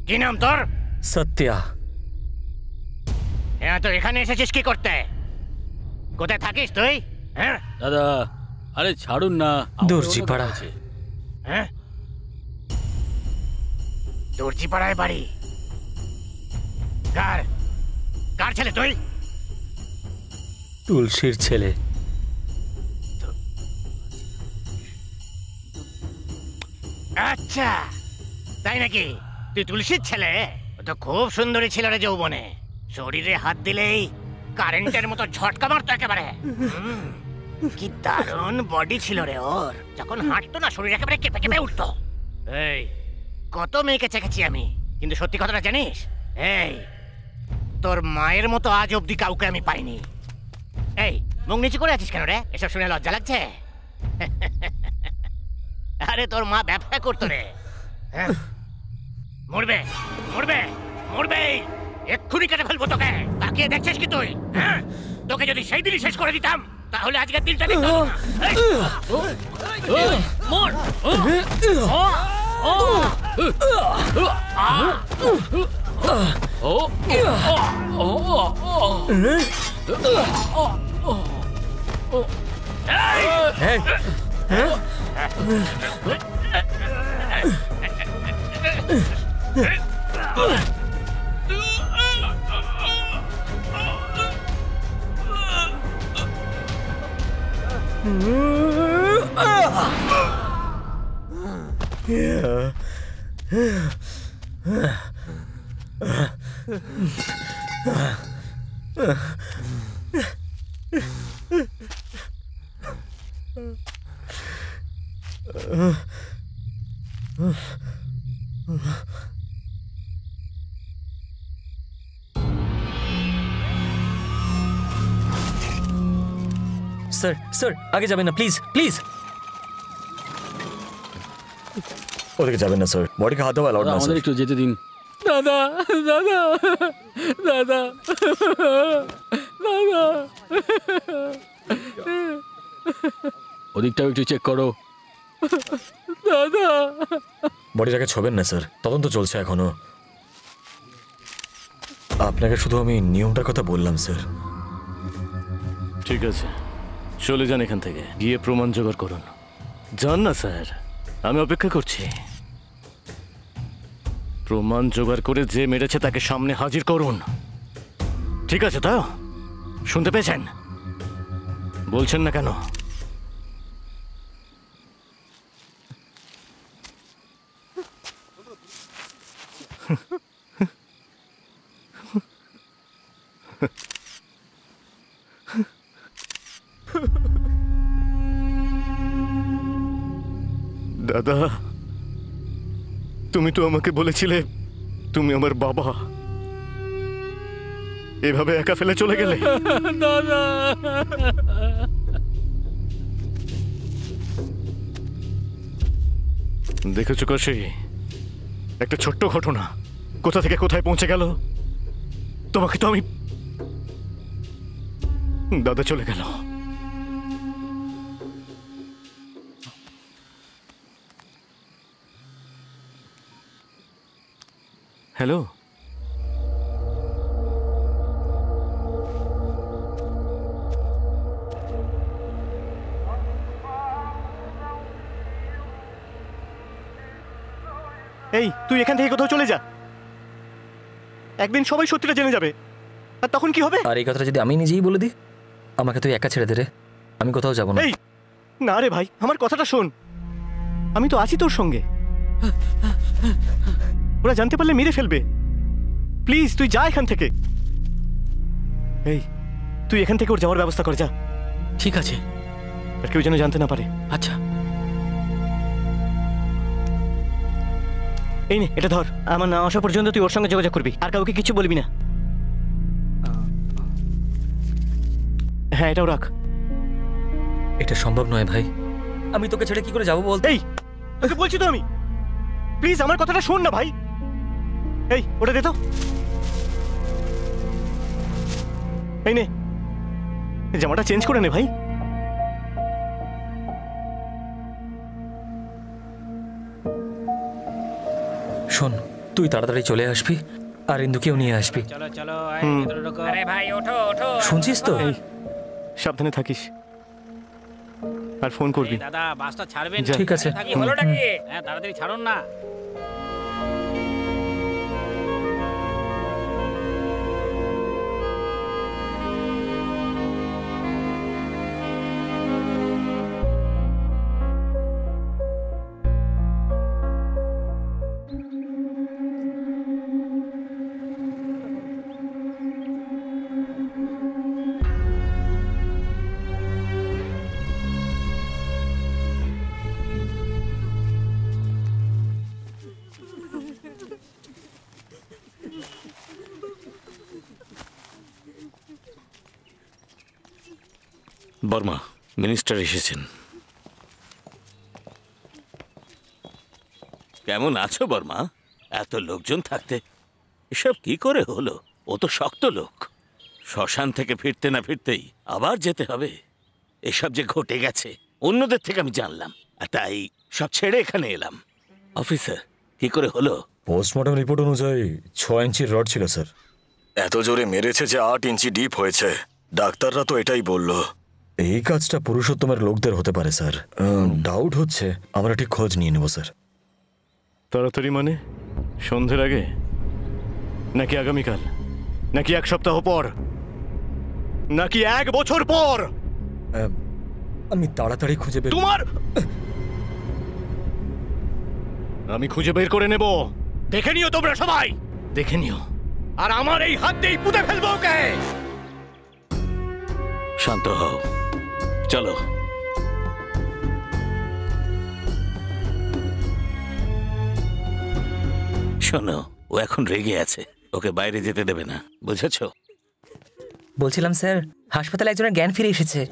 কি নাম তোর? সত্যা। হ্যাঁ, তো এখানে এসেছিস কি করতে? কোথায় থাকিস তুই? হ্যাঁ দাদা, আরে ছাড়ুন না। দর্জি পাড়া। হ্যাঁ, দর্জি পাড়ায় বাড়ি? কার কার ছেলে তুই? তুলসীর ছেলে। আচ্ছা, তাই নাকি? তুই তুলসীর ছেলে? ও তো খুব সুন্দরী ছিল রে যৌবনে। শরীরে হাত দিলেই কারেন্টের মতো ঝটকা মারতো একেবারে। কি দারুণ বডি ছিল রে ওর। যখন হাঁটতো না, শরীর একেবারে কেঁপে কেঁপে উঠতো। এই কত মেয়েকে চেখেছি আমি, কিন্তু সত্যি কথাটা জানিস? এই তোর মায়ের মতো আজ অব্দি কাউকে আমি পাইনি। এই মুখ নিচু করে আছিস কেন রে? এসব শুনে লজ্জা লাগছে? আরে তোর মা ব্যবসা করতো রে। হ্যাঁ, মরবে মরবে মরবে, এক্ষুনি কেটে ফেলবো তোকে। তাকিয়ে দেখছিস কি তুই? হ্যাঁ, তোকে যদি সেই দিনই শেষ করে দিতাম, তাহলে আজকের দিনটা দিতাম। মর। স্যার, স্যার আগে যাবেন না প্লিজ, প্লিজ। ওদিকে যাবেন না স্যার, বডিকে হাত দেওয়া অ্যালাউড না আমাদের স্যার। একটু যেতে দিন। দাদা, দাদা, দাদা, দাদা। ওদিকটাও একটু চেক করো। দাদা। বডিটাকে ছোবেন না স্যার, তদন্ত চলছে এখনো। আপনাকে শুধু আমি নিয়মটার কথা বললাম স্যার। ঠিক আছে, চলে যান এখান থেকে, গিয়ে প্রমাণ জোগাড় করুন। যান না স্যার, আমি অপেক্ষা করছি। প্রমাণ জোগাড় করে যে মেরেছে তাকে সামনে হাজির করুন। ঠিক আছে তো? শুনতে পেয়েছেন? বলছেন না কেন? দাদা, তুমি তো আমাকে বলেছিলে তুমি আমার বাবা, এভাবে একা ফেলে চলে গেলে। দাদা। দেখেছো কাশি, একটা ছোট্ট ঘটনা কোথা থেকে কোথায় পৌঁছে গেল। তোমাকে তো আমি, দাদা চলে গেল। হ্যালো, এই তুই এখান থেকে কোথাও চলে যা, একদিন সবাই সত্যিটা জেনে যাবে, আর তখন কি হবে? আর এই কথাটা যদি আমি নিজেই বলে দিই, আমাকে তুই একা ছেড়ে দে রে, আমি কোথাও যাব না। এই না রে ভাই, আমার কথাটা শোন, আমি তো আছি তোর সঙ্গে। ওরা জানতে পারলে মেরে ফেলবে। প্লিজ তুই যা এখান থেকে। এই তুই এখান থেকে ওর যাওয়ার ব্যবস্থা কর, যা। ঠিক আছে। আর কেউ যেন জানতে না পারে। আচ্ছা। এই নে, এটা ধর। আমার না আসা পর্যন্ত তুই ওর সঙ্গে যোগাযোগ করবি, আর কাউকে কিছু বলবি না। হ্যাঁ, এটাও রাখ। এটা সম্ভব নয় ভাই, আমি তোকে ছেড়ে কি করে যাবো বলতে? এই তোকে বলছি তো আমি, প্লিজ আমার কথাটা শোন না ভাই। এই ওটা দে তো। এই নে, জামাটা চেঞ্জ করে নে ভাই। শোন, তুই তাড়াতাড়ি চলে আসবি আর ইন্দুকেও নিয়ে আসবি। চলো চলো, আরে ভাই ওঠো ওঠো। শুনছিস তো? এই সাবধানে থাকিস আর ফোন করবি। দাদা বাসটা ছাড়বেন? ঠিক আছে। কি হলোটা কি? হ্যাঁ তাড়াতাড়ি ছাড়ুন না। বর্মা, মিনিস্টার এসেছেন। কেমন আছো বর্মা? এত লোকজন থাকতে এসব কি করে হলো? ও তো শক্ত লোক। শ্মশান থেকে ফিরতে না ফিরতেই আবার যেতে হবে। এসব যে ঘটে গেছে অন্যদের থেকে আমি জানলাম, আর তাই সব ছেড়ে এখানে এলাম। অফিসার, কি করে হলো? পোস্টমর্টম রিপোর্ট অনুযায়ী 6 ইঞ্চির রড ছিল স্যার। এত জোরে মেরেছে যে 8 ইঞ্চি ডিপ হয়েছে। ডাক্তাররা তো এটাই বলল। এই কাজটা পুরুষোত্তমের লোকদের হতে পারে স্যার। ডাউট হচ্ছে, আমরা ঠিক খোঁজ নিয়ে নেব স্যার। তাড়াতাড়ি মানে সন্ধ্যের আগে, নাকি আগামীকাল, নাকি 1 সপ্তাহ পর, নাকি 1 বছর পর? আমি তাড়াতাড়ি খুঁজে বের তোমার আমি খুঁজে বের করে নেব। দেখে নিও তোমরা সবাই, দেখে নিও। আর আমার এই হাত দিয়েই পুঁতে ফেলবো ওকে। শান্ত হও, চলো। শোনো, ও এখন রেগে আছে, ওকে বাইরে যেতে দেবে না, বুঝেছো? বলছিলাম স্যার, হাসপাতালে একজনের জ্ঞান ফিরে এসেছে।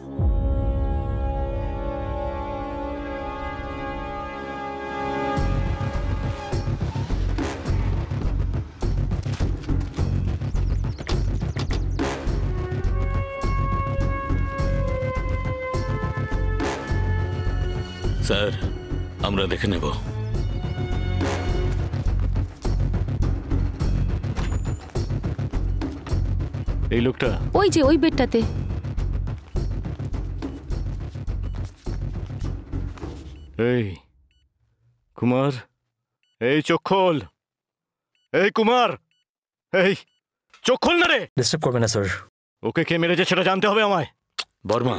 স্যার, আমরা দেখে নেব। এই লোকটা ওই যে ওই বেডটাতে। এই কুমার, এই চোখ খোল। এই কুমার, এই চোখ খোল না রে। ডিস্টার্ব করবে না স্যার। ওকে কে মেরেছে সেটা জানতে হবে আমায়। বর্মা,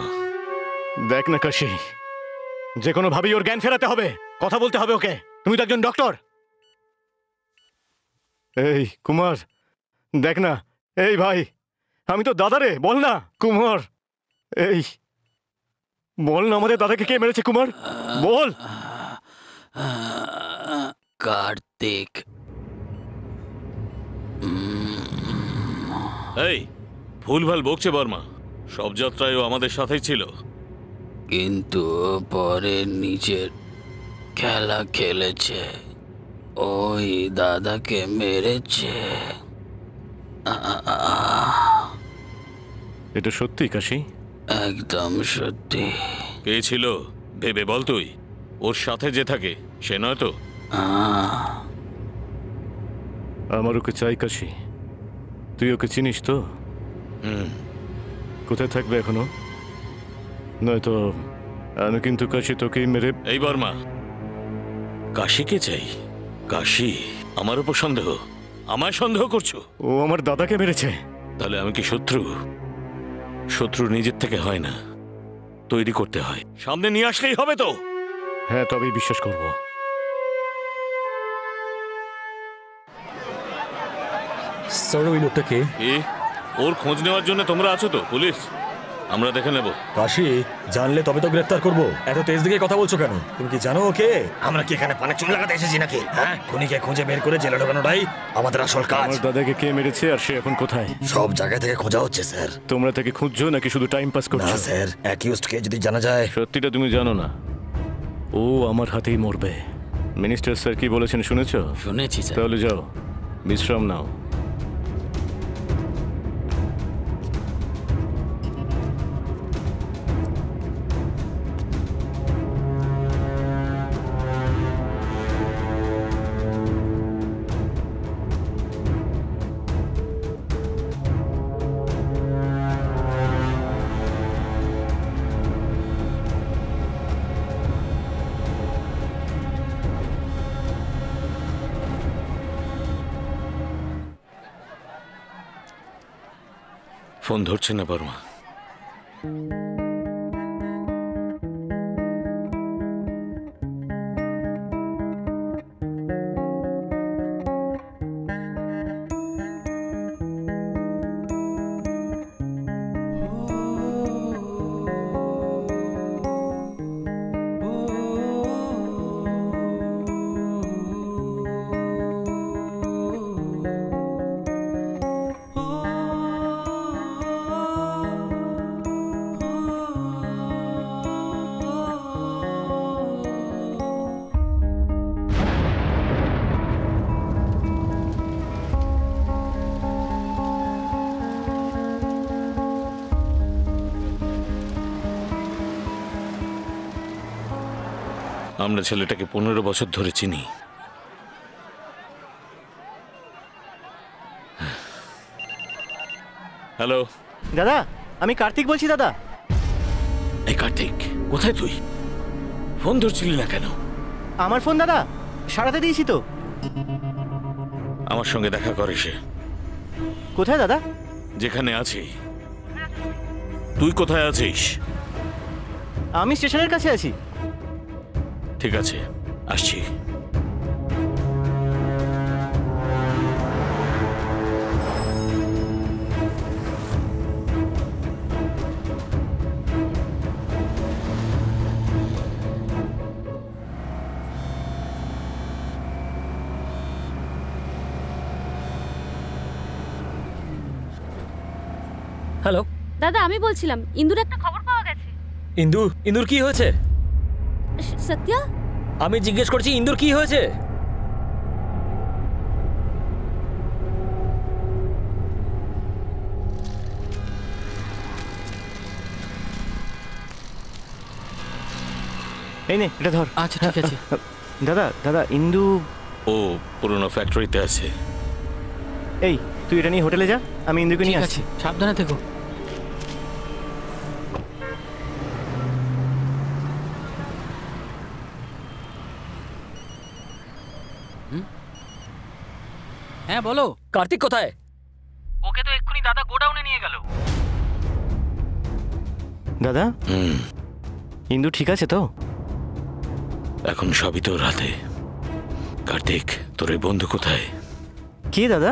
দেখ না কাশি, যে কোনো ভাবেই ওর জ্ঞান ফেরাতে হবে, কথা বলতে হবে ওকে। তুমি তো একজন ডক্টর। এই কুমার, দেখ না। এই ভাই, আমি তো দাদা রে, বল না। কুমার, এই বল না, আমাদের দাদাকে কে মেরেছে? কুমার বল। কার্তিক। এই ভুলভাল বকছে বর্মা। সব যাত্রায় ও আমাদের সাথেই ছিল, কিন্তু পরে নিজের খেলা খেলেছে। ওই দাদাকে মেরেছে। এটা সত্যি কাশি? একদম সত্যি। কে ছিল ভেবে বল তুই। ওর সাথে যে থাকে সে নয় তো? আমার ওকে চাই কাশি। তুই ওকে চিনিস তো? কোথায় থাকবে এখনো? নয়তো আমি কিন্তু কাশি তোকেই মেরে। এই বর্মা, কাশিকে চাই? কাশি আমার উপর সন্দেহ? আমায় সন্দেহ করছো? ও আমার দাদাকে মেরেছে। তাহলে আমি কি শত্রু? শত্রু নিজের থেকে হয় না, তৈরি করতে হয়। সামনে নিয়ে আসলেই হবে তো? হ্যাঁ, তবেই বিশ্বাস করব। স্যার ওই লোকটা কে? ওর খোঁজ নেওয়ার জন্য তোমরা আছো তো? পুলিশ আমরা দেখে নেব। কাশি, জানলে তবে তো গ্রেফতার করবো। এত তেজ দিকে কথা বলছো কেন? তুমি কি জানো ওকে? আমরা কি এখানে পানে চুন লাগাতে এসেছি নাকি? হ্যাঁ, খুনিকে খুঁজে বের করে জেলে ঢোকানোটাই আমাদের আসল কাজ। আমার দাদাকে কে মেরেছে আর সে এখন কোথায়? সব জায়গা থেকে খোঁজা হচ্ছে স্যার। তোমরা তাকে খুঁজছো নাকি শুধু টাইম পাস করছো? না স্যার, অ্যাকিউজডকে যদি জানা যায়। সত্যিটা তুমি জানো না, ও আমার হাতেই মরবে। মিনিস্টার স্যার কি বলেছেন শুনেছো? শুনেছি স্যার। তাহলে যাও, বিশ্রাম নাও। ফোন ধরছে না বর্মা। আমরা ছেলেটাকে 15 বছর ধরে চিনি। হ্যালো দাদা, আমি কার্তিক বলছি দাদা। এই কার্তিক, কোথায় তুই? ফোন ধরছিলি না কেন? আমার ফোন দাদা সারাতে দিয়েছি তো। আমার সঙ্গে দেখা করে সে। কোথায় দাদা? যেখানে আছি। তুই কোথায় আছিস? আমি স্টেশনের কাছে আছি। ঠিক আছে, আসছি। হ্যালো দাদা, আমি বলছিলাম ইন্দুর একটা খবর পাওয়া গেছে। ইন্দুর কি হয়েছে? সত্য? আমি জিজ্ঞেস করছি ইন্দুর কি হয়েছে? এই নে, এটা ধর। আচ্ছা ঠিক আছে। দাদা দাদা, ইন্দু ও পুরনো ফ্যাক্টরিতে আছে। এই তুই এটা নিয়ে হোটেলে যা, আমি ইন্দুকে নিয়ে ঠিক আসছি। আছে, সাবধানে থেকো। হ্যাঁ বলো। কার্তিক কোথায়? ওকে তো এক্ষুনি দাদা গোডাউনে নিয়ে গেল। দাদা, ইন্দু ঠিক আছে তো? এখন সবই তোর হাতে। কার্তিক, তোর এই বন্ধু কোথায়? কে দাদা?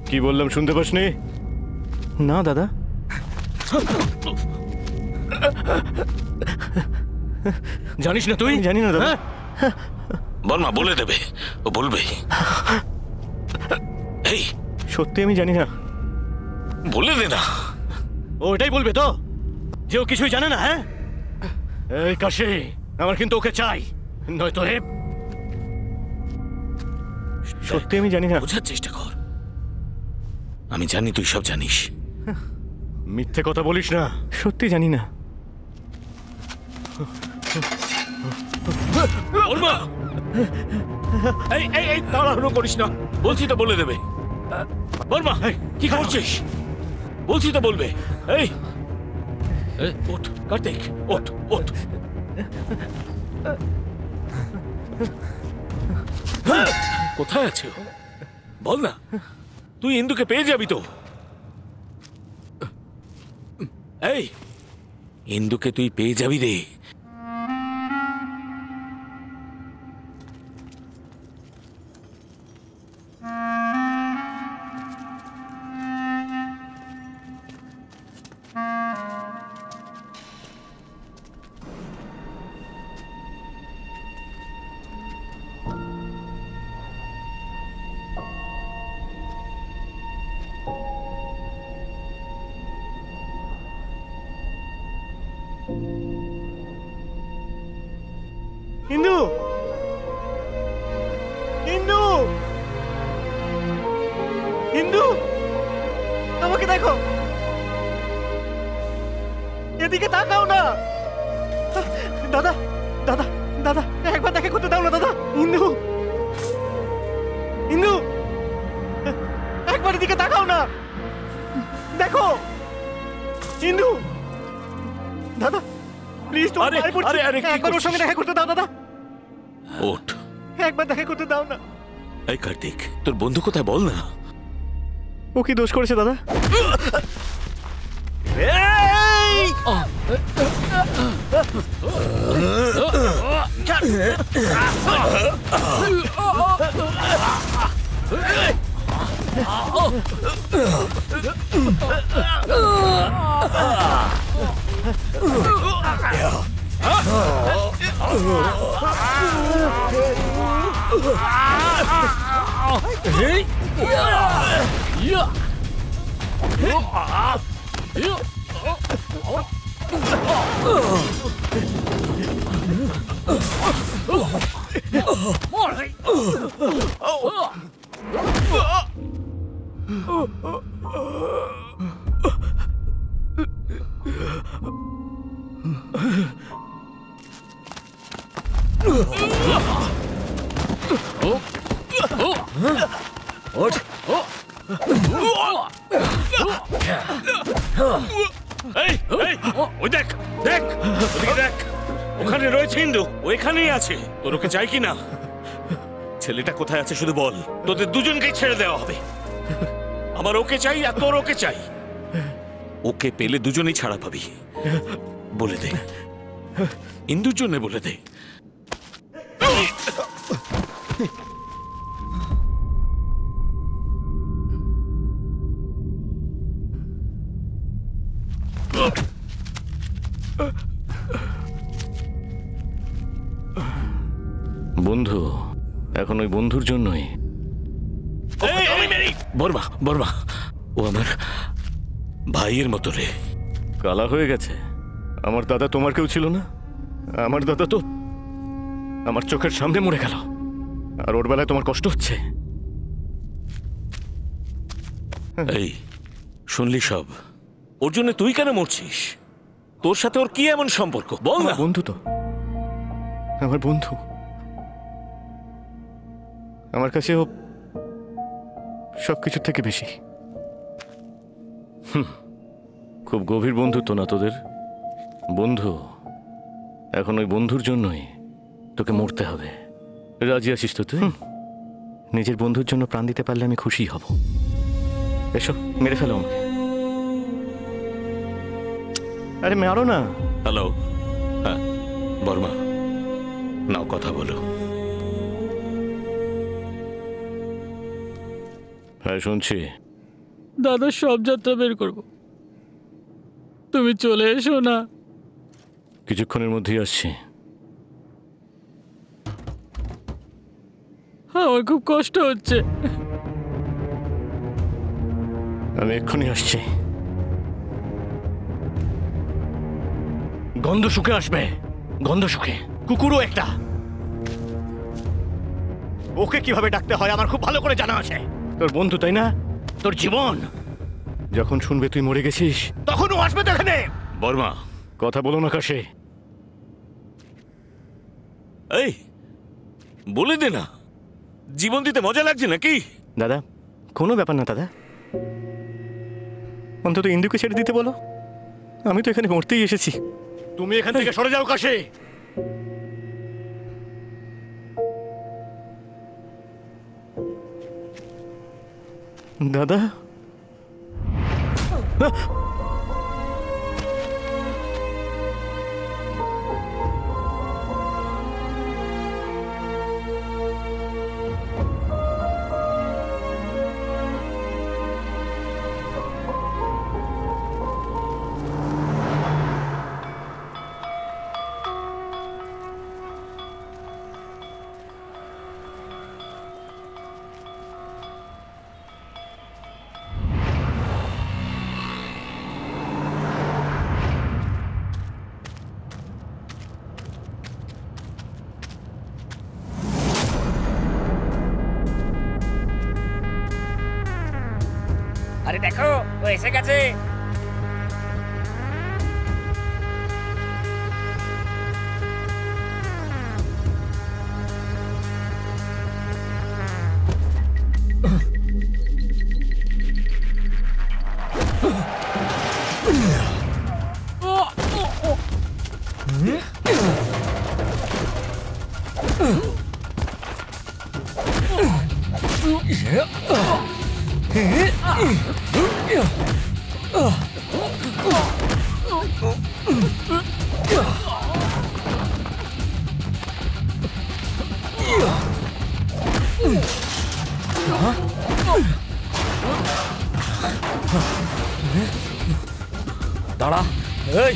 কি বললাম শুনতে পাসনি? না দাদা। জানিস না তুই? জানি না দাদা। বর্মা বলে দেবে, ও বলবে। এই সত্যি আমি জানি না। বলে দে না। ও এটাই বলবে তো যে ও কিছুই জানে না? হ্যাঁ, এই কাশি, আমার কিন্তু ওকে চাই, নয়তো সত্যি আমি জানি না। বোঝার চেষ্টা কর। আমি জানি তুই সব জানিস। মিথ্যে কথা বলিস না। সত্যি জানি না। বর্মা, এই এই এই তাড়াহুড়ো করিস না, বলছি তো বলে দেবে। বর্মা, কি করছিস? বলছি তো বলবে। এই ওঠ কার্তিক, ওঠ ওঠ। কোথায় আছে ও? বল না, তুই ইন্দুকে পেয়ে যাবি তো। এই ইন্দুকে তুই পেয়ে যাবি রে। ইন্দু, ইন্দু, ইন্দু, আমাকে দেখো, এদিকে তাকাও না। দাদা, দাদা, দাদা, একবার দেখা করতে দাও না দাদা। ইন্দু, ইন্দু, একবার এদিকে তাকাও না, দেখো। ইন্দু, দাদা প্লিজ, তোমার পায়ে পড়ছি, একবার ওর সঙ্গে দেখা করতে দাও দাদা। ওঠ, একবার দেখা করতে দাও না। এই কার্তিক, তোর বন্ধু কোথায় বল না। ও কি দোষ করেছে দাদা? ওই দেখ, দেখ, ওদিকে দেখ, ওখানে রয়েছে ইন্দু, ওইখানেই আছে। তোর ওকে চাই কি না? ছেলেটা কোথায় আছে শুধু বল, তোদের দুজনকেই ছেড়ে দেওয়া হবে। আমার ওকে চাই আর তোর ওকে চাই। ওকে পেলে দুজনেই ছাড়া পাবি। বলে দে, ইন্দুর জন্য বলে দে। বন্ধু, এখন ওই বন্ধুর জন্যই। বর্মা, বর্মা, ও আমার ভাইয়ের মতো রে। কালা হয়ে গেছে। আমার দাদা তোমার কেউ ছিল না? আমার দাদা তো আমার চোখের সামনে মরে গেল, আর ওর বেলায় তোমার কষ্ট হচ্ছে। এই শুনলি সব? ওর জন্য তুই কেন মরছিস? তোর সাথে ওর কি এমন সম্পর্ক বল না। বন্ধু তো, আমার বন্ধু। আমার কাছে ও সবকিছুর থেকে বেশি। খুব গভীর বন্ধুত্ব না তোদের? বন্ধু, এখন ওই বন্ধুর জন্যই তোকে মরতে হবে। রাজি আছিস তো তুই? নিজের বন্ধুর জন্য প্রাণ দিতে পারলে আমি খুশি হব। এসো, মেরে ফেলো আমাকে। আরে মারো না। হ্যালো, হ্যাঁ বর্মা, নাও কথা বলো। হ্যাঁ শুনছি। দাদা সব যাত্রা বের করবো, তুমি চলে এসো না। কিছুক্ষণের মধ্যেই আসছি। আমার খুব কষ্ট হচ্ছে। আমি এক্ষুনি আসছি। গন্ধ শুকে আসবে, গন্ধ শুকে। কুকুরও একটা। ওকে কিভাবে ডাকতে হয় আমার খুব ভালো করে জানা আছে। তোর বন্ধু তাই না? তোর জীবন যখন শুনবে তুই মরে গেছিস তখনও আসবে তো এখানে। বর্মা, কথা বলো না কাশে। এই বলে দে না, জীবন দিতে মজা লাগছে নাকি? দাদা কোনো ব্যাপার না দাদা, অন্তত ইন্দুকে ছেড়ে দিতে বলো। আমি তো এখানে মরতেই এসেছি। তুমি এখান থেকে সরে যাও কাশে। দাদা আরে দেখো ও এসে গেছে। দাঁড়া এই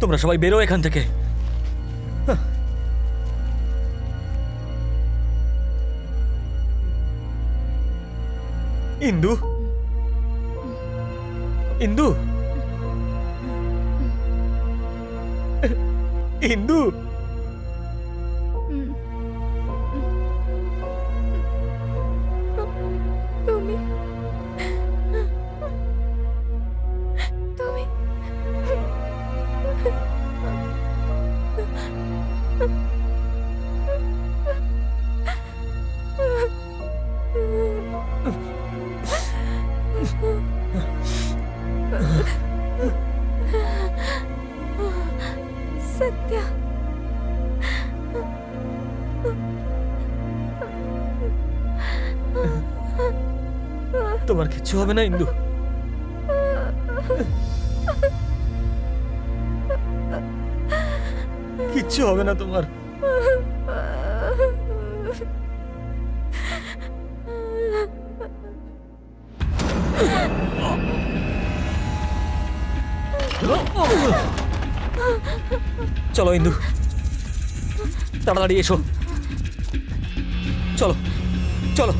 তোমরা সবাই বেরো এখান থেকে। ইন্দু ইন্দু ইন্দু তুমি তুমি সত্য তোমার কিচ্ছু হবে না ইন্দু। কিচ্ছু হবে না তোমার। চলো ইন্দু তাড়াতাড়ি এসো। চলো চলো।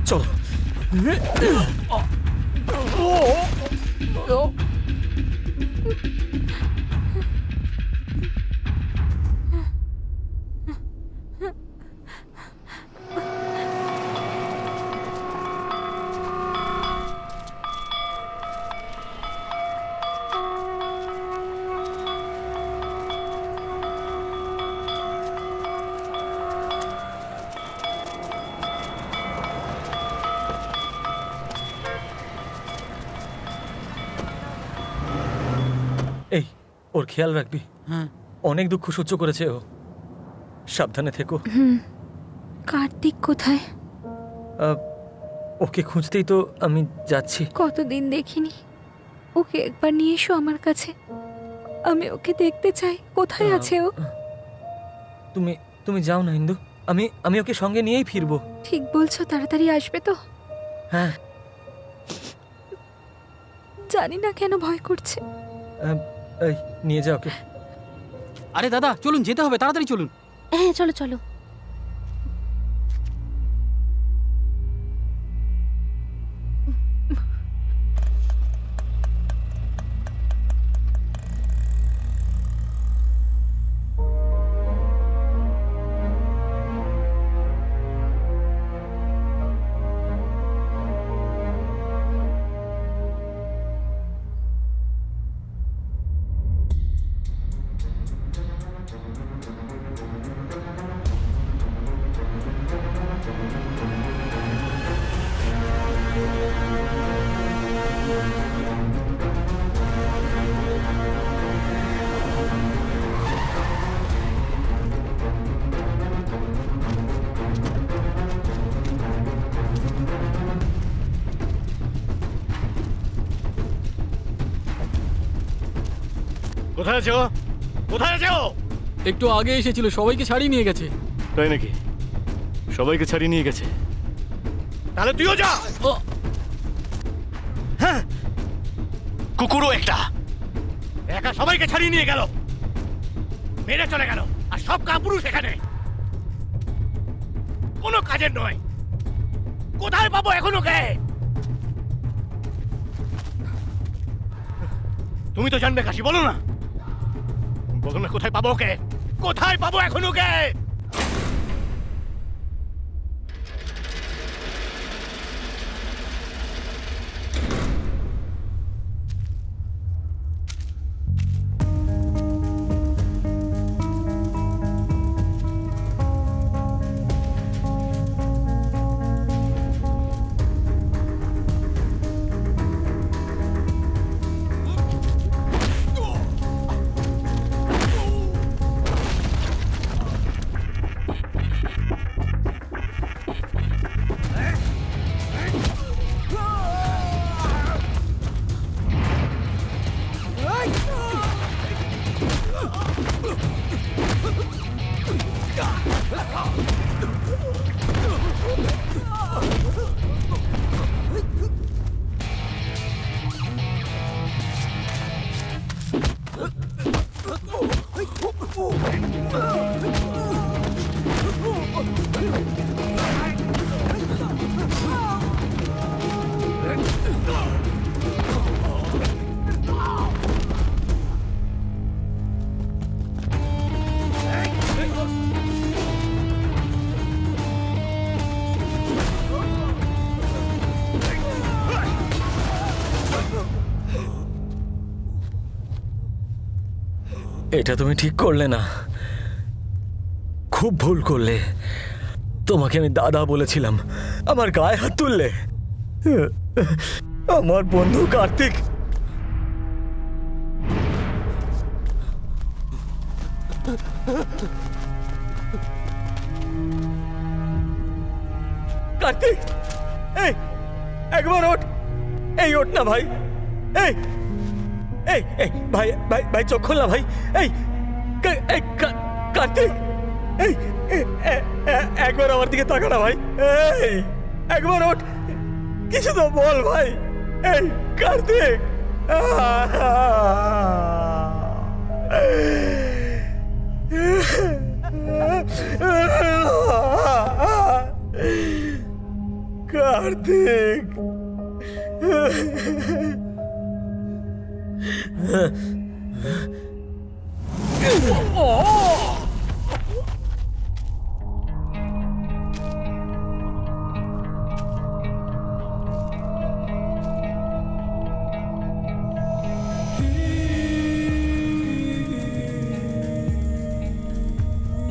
চলো এই ওর খেয়াল রাখবি। হ্যাঁ অনেক দুঃখ সহ্য করেছে ও। সাবধানে থেকো। কার্তিক কোথায়? ওকে খুঁজতেই তো আমি যাচ্ছি। কতদিন দেখিনি ওকে, একবার নিয়ে এসো আমার কাছে, আমি ওকে দেখতে চাই। কোথায় আছে ও? তুমি তুমি যাও না ইন্দু, আমি ওকে সঙ্গে নিয়েই ফিরবো। ঠিক বলছো, তাড়াতাড়ি আসবে তো? হ্যাঁ জানি না কেন ভয় করছে। এই নিয়ে যাও ওকে। আরে দাদা চলুন, যেতে হবে, তাড়াতাড়ি চলুন। হ্যাঁ চলো চলো। কোথায় আছো? কোথায় আছো? একটু আগে এসেছিল, সবাইকে ছাড়িয়ে নিয়ে গেছে। তাই নাকি? সবাইকে ছাড়িয়ে নিয়ে গেছে? তাহলে তুইও যা। হ্যাঁ, কুকুরও একটা একা সবাইকে ছাড়িয়ে নিয়ে গেল, মেরে চলে গেল, আর সব কাপুরুষ এখানে কোনো কাজের নয়। কোথায় পাবো এখন ওকে? তুমি তো জানবে কাশি, বলো না, বলো না কোথায় পাবো ওকে? কোথায় পাবো এখন ওকে? এটা তুমি ঠিক করলে না, খুব ভুল করলে। তোমাকে আমি দাদা বলেছিলাম, আমার গায়ে হাত তুললে। আমার বন্ধু কার্তিক, কার্তিক, এই একবার ওঠ, এই ওঠ না ভাই, এই এই এই ভাই ভাই ভাই চোখ খোল না ভাই, এই কার্তিক, এই একবার আমার দিকে তাকা না ভাই, এই একবার ওঠ, কিছু তো বল ভাই, এই কার্তিক। কার্তিক,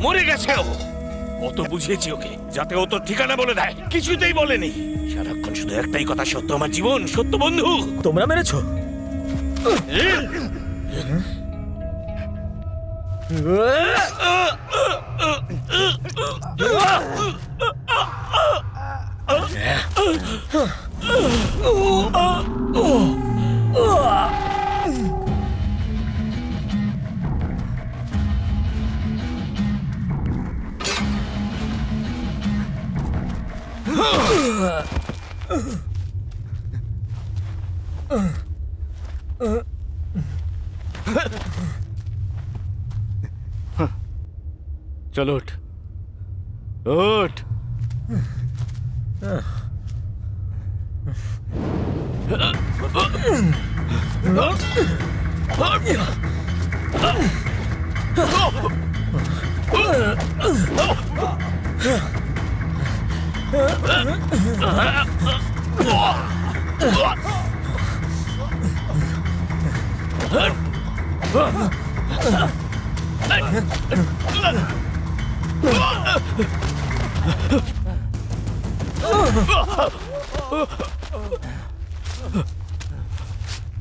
মরে গেছে ও। কত বুঝিয়েছি ওকে যাতে ও তোর ঠিকানা বলে দেয়, কিছুতেই বলেনি। সারাক্ষণ শুধু একটাই কথা, সত্য আমার জীবন, সত্য বন্ধু। তোমরা মেরেছো? चलो उठ उठ।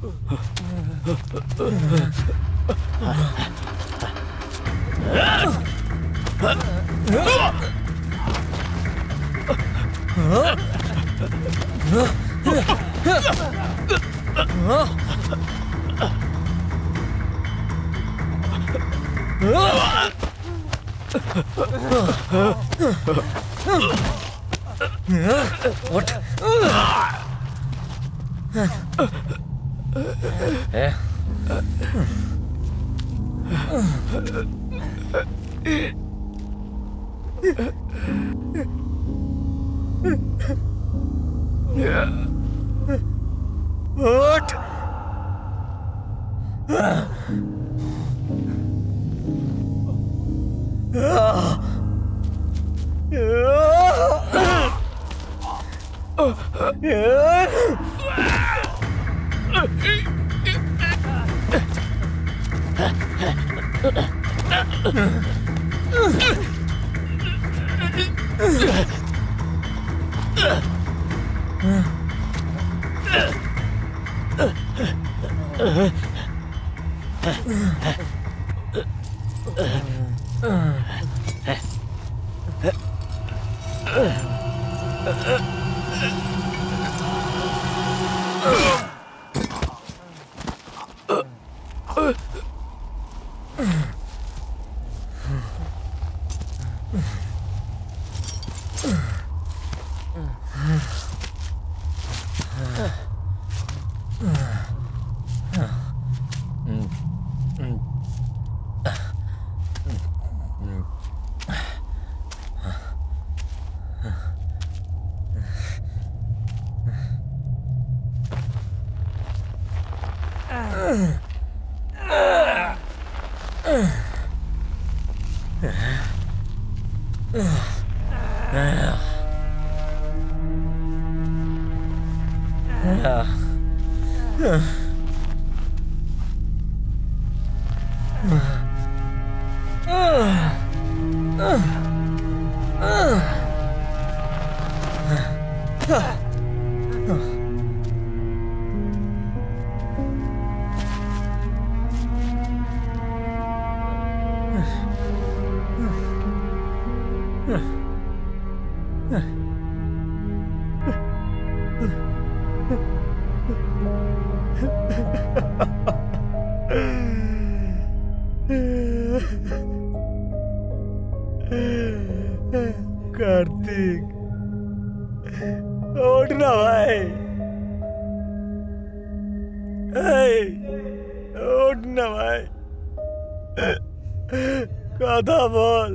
What? What? कार्तिक उठ ना भाई, उठ ना भाई, कथा बोल।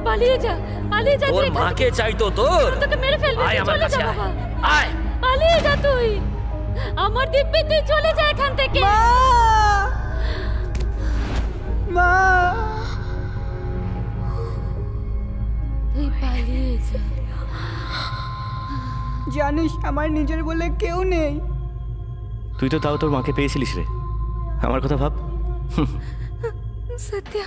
পালিয়ে যা, পালিয়ে যা। তোর মাকে চাই তো তোর। তোকে মেরে ফেলবে। আয় আমার কাছে আয়। আয়। পালিয়ে যা তুই। আমার দিব্যি তুই চলে যা এখান থেকে। মা তুই পালিয়ে যা। জানিস আমার নিজের বলে কেউ নেই। তুই তো তাও তোর মাকে পেয়েছিলিস রে, আমার কথা ভাব। সত্যা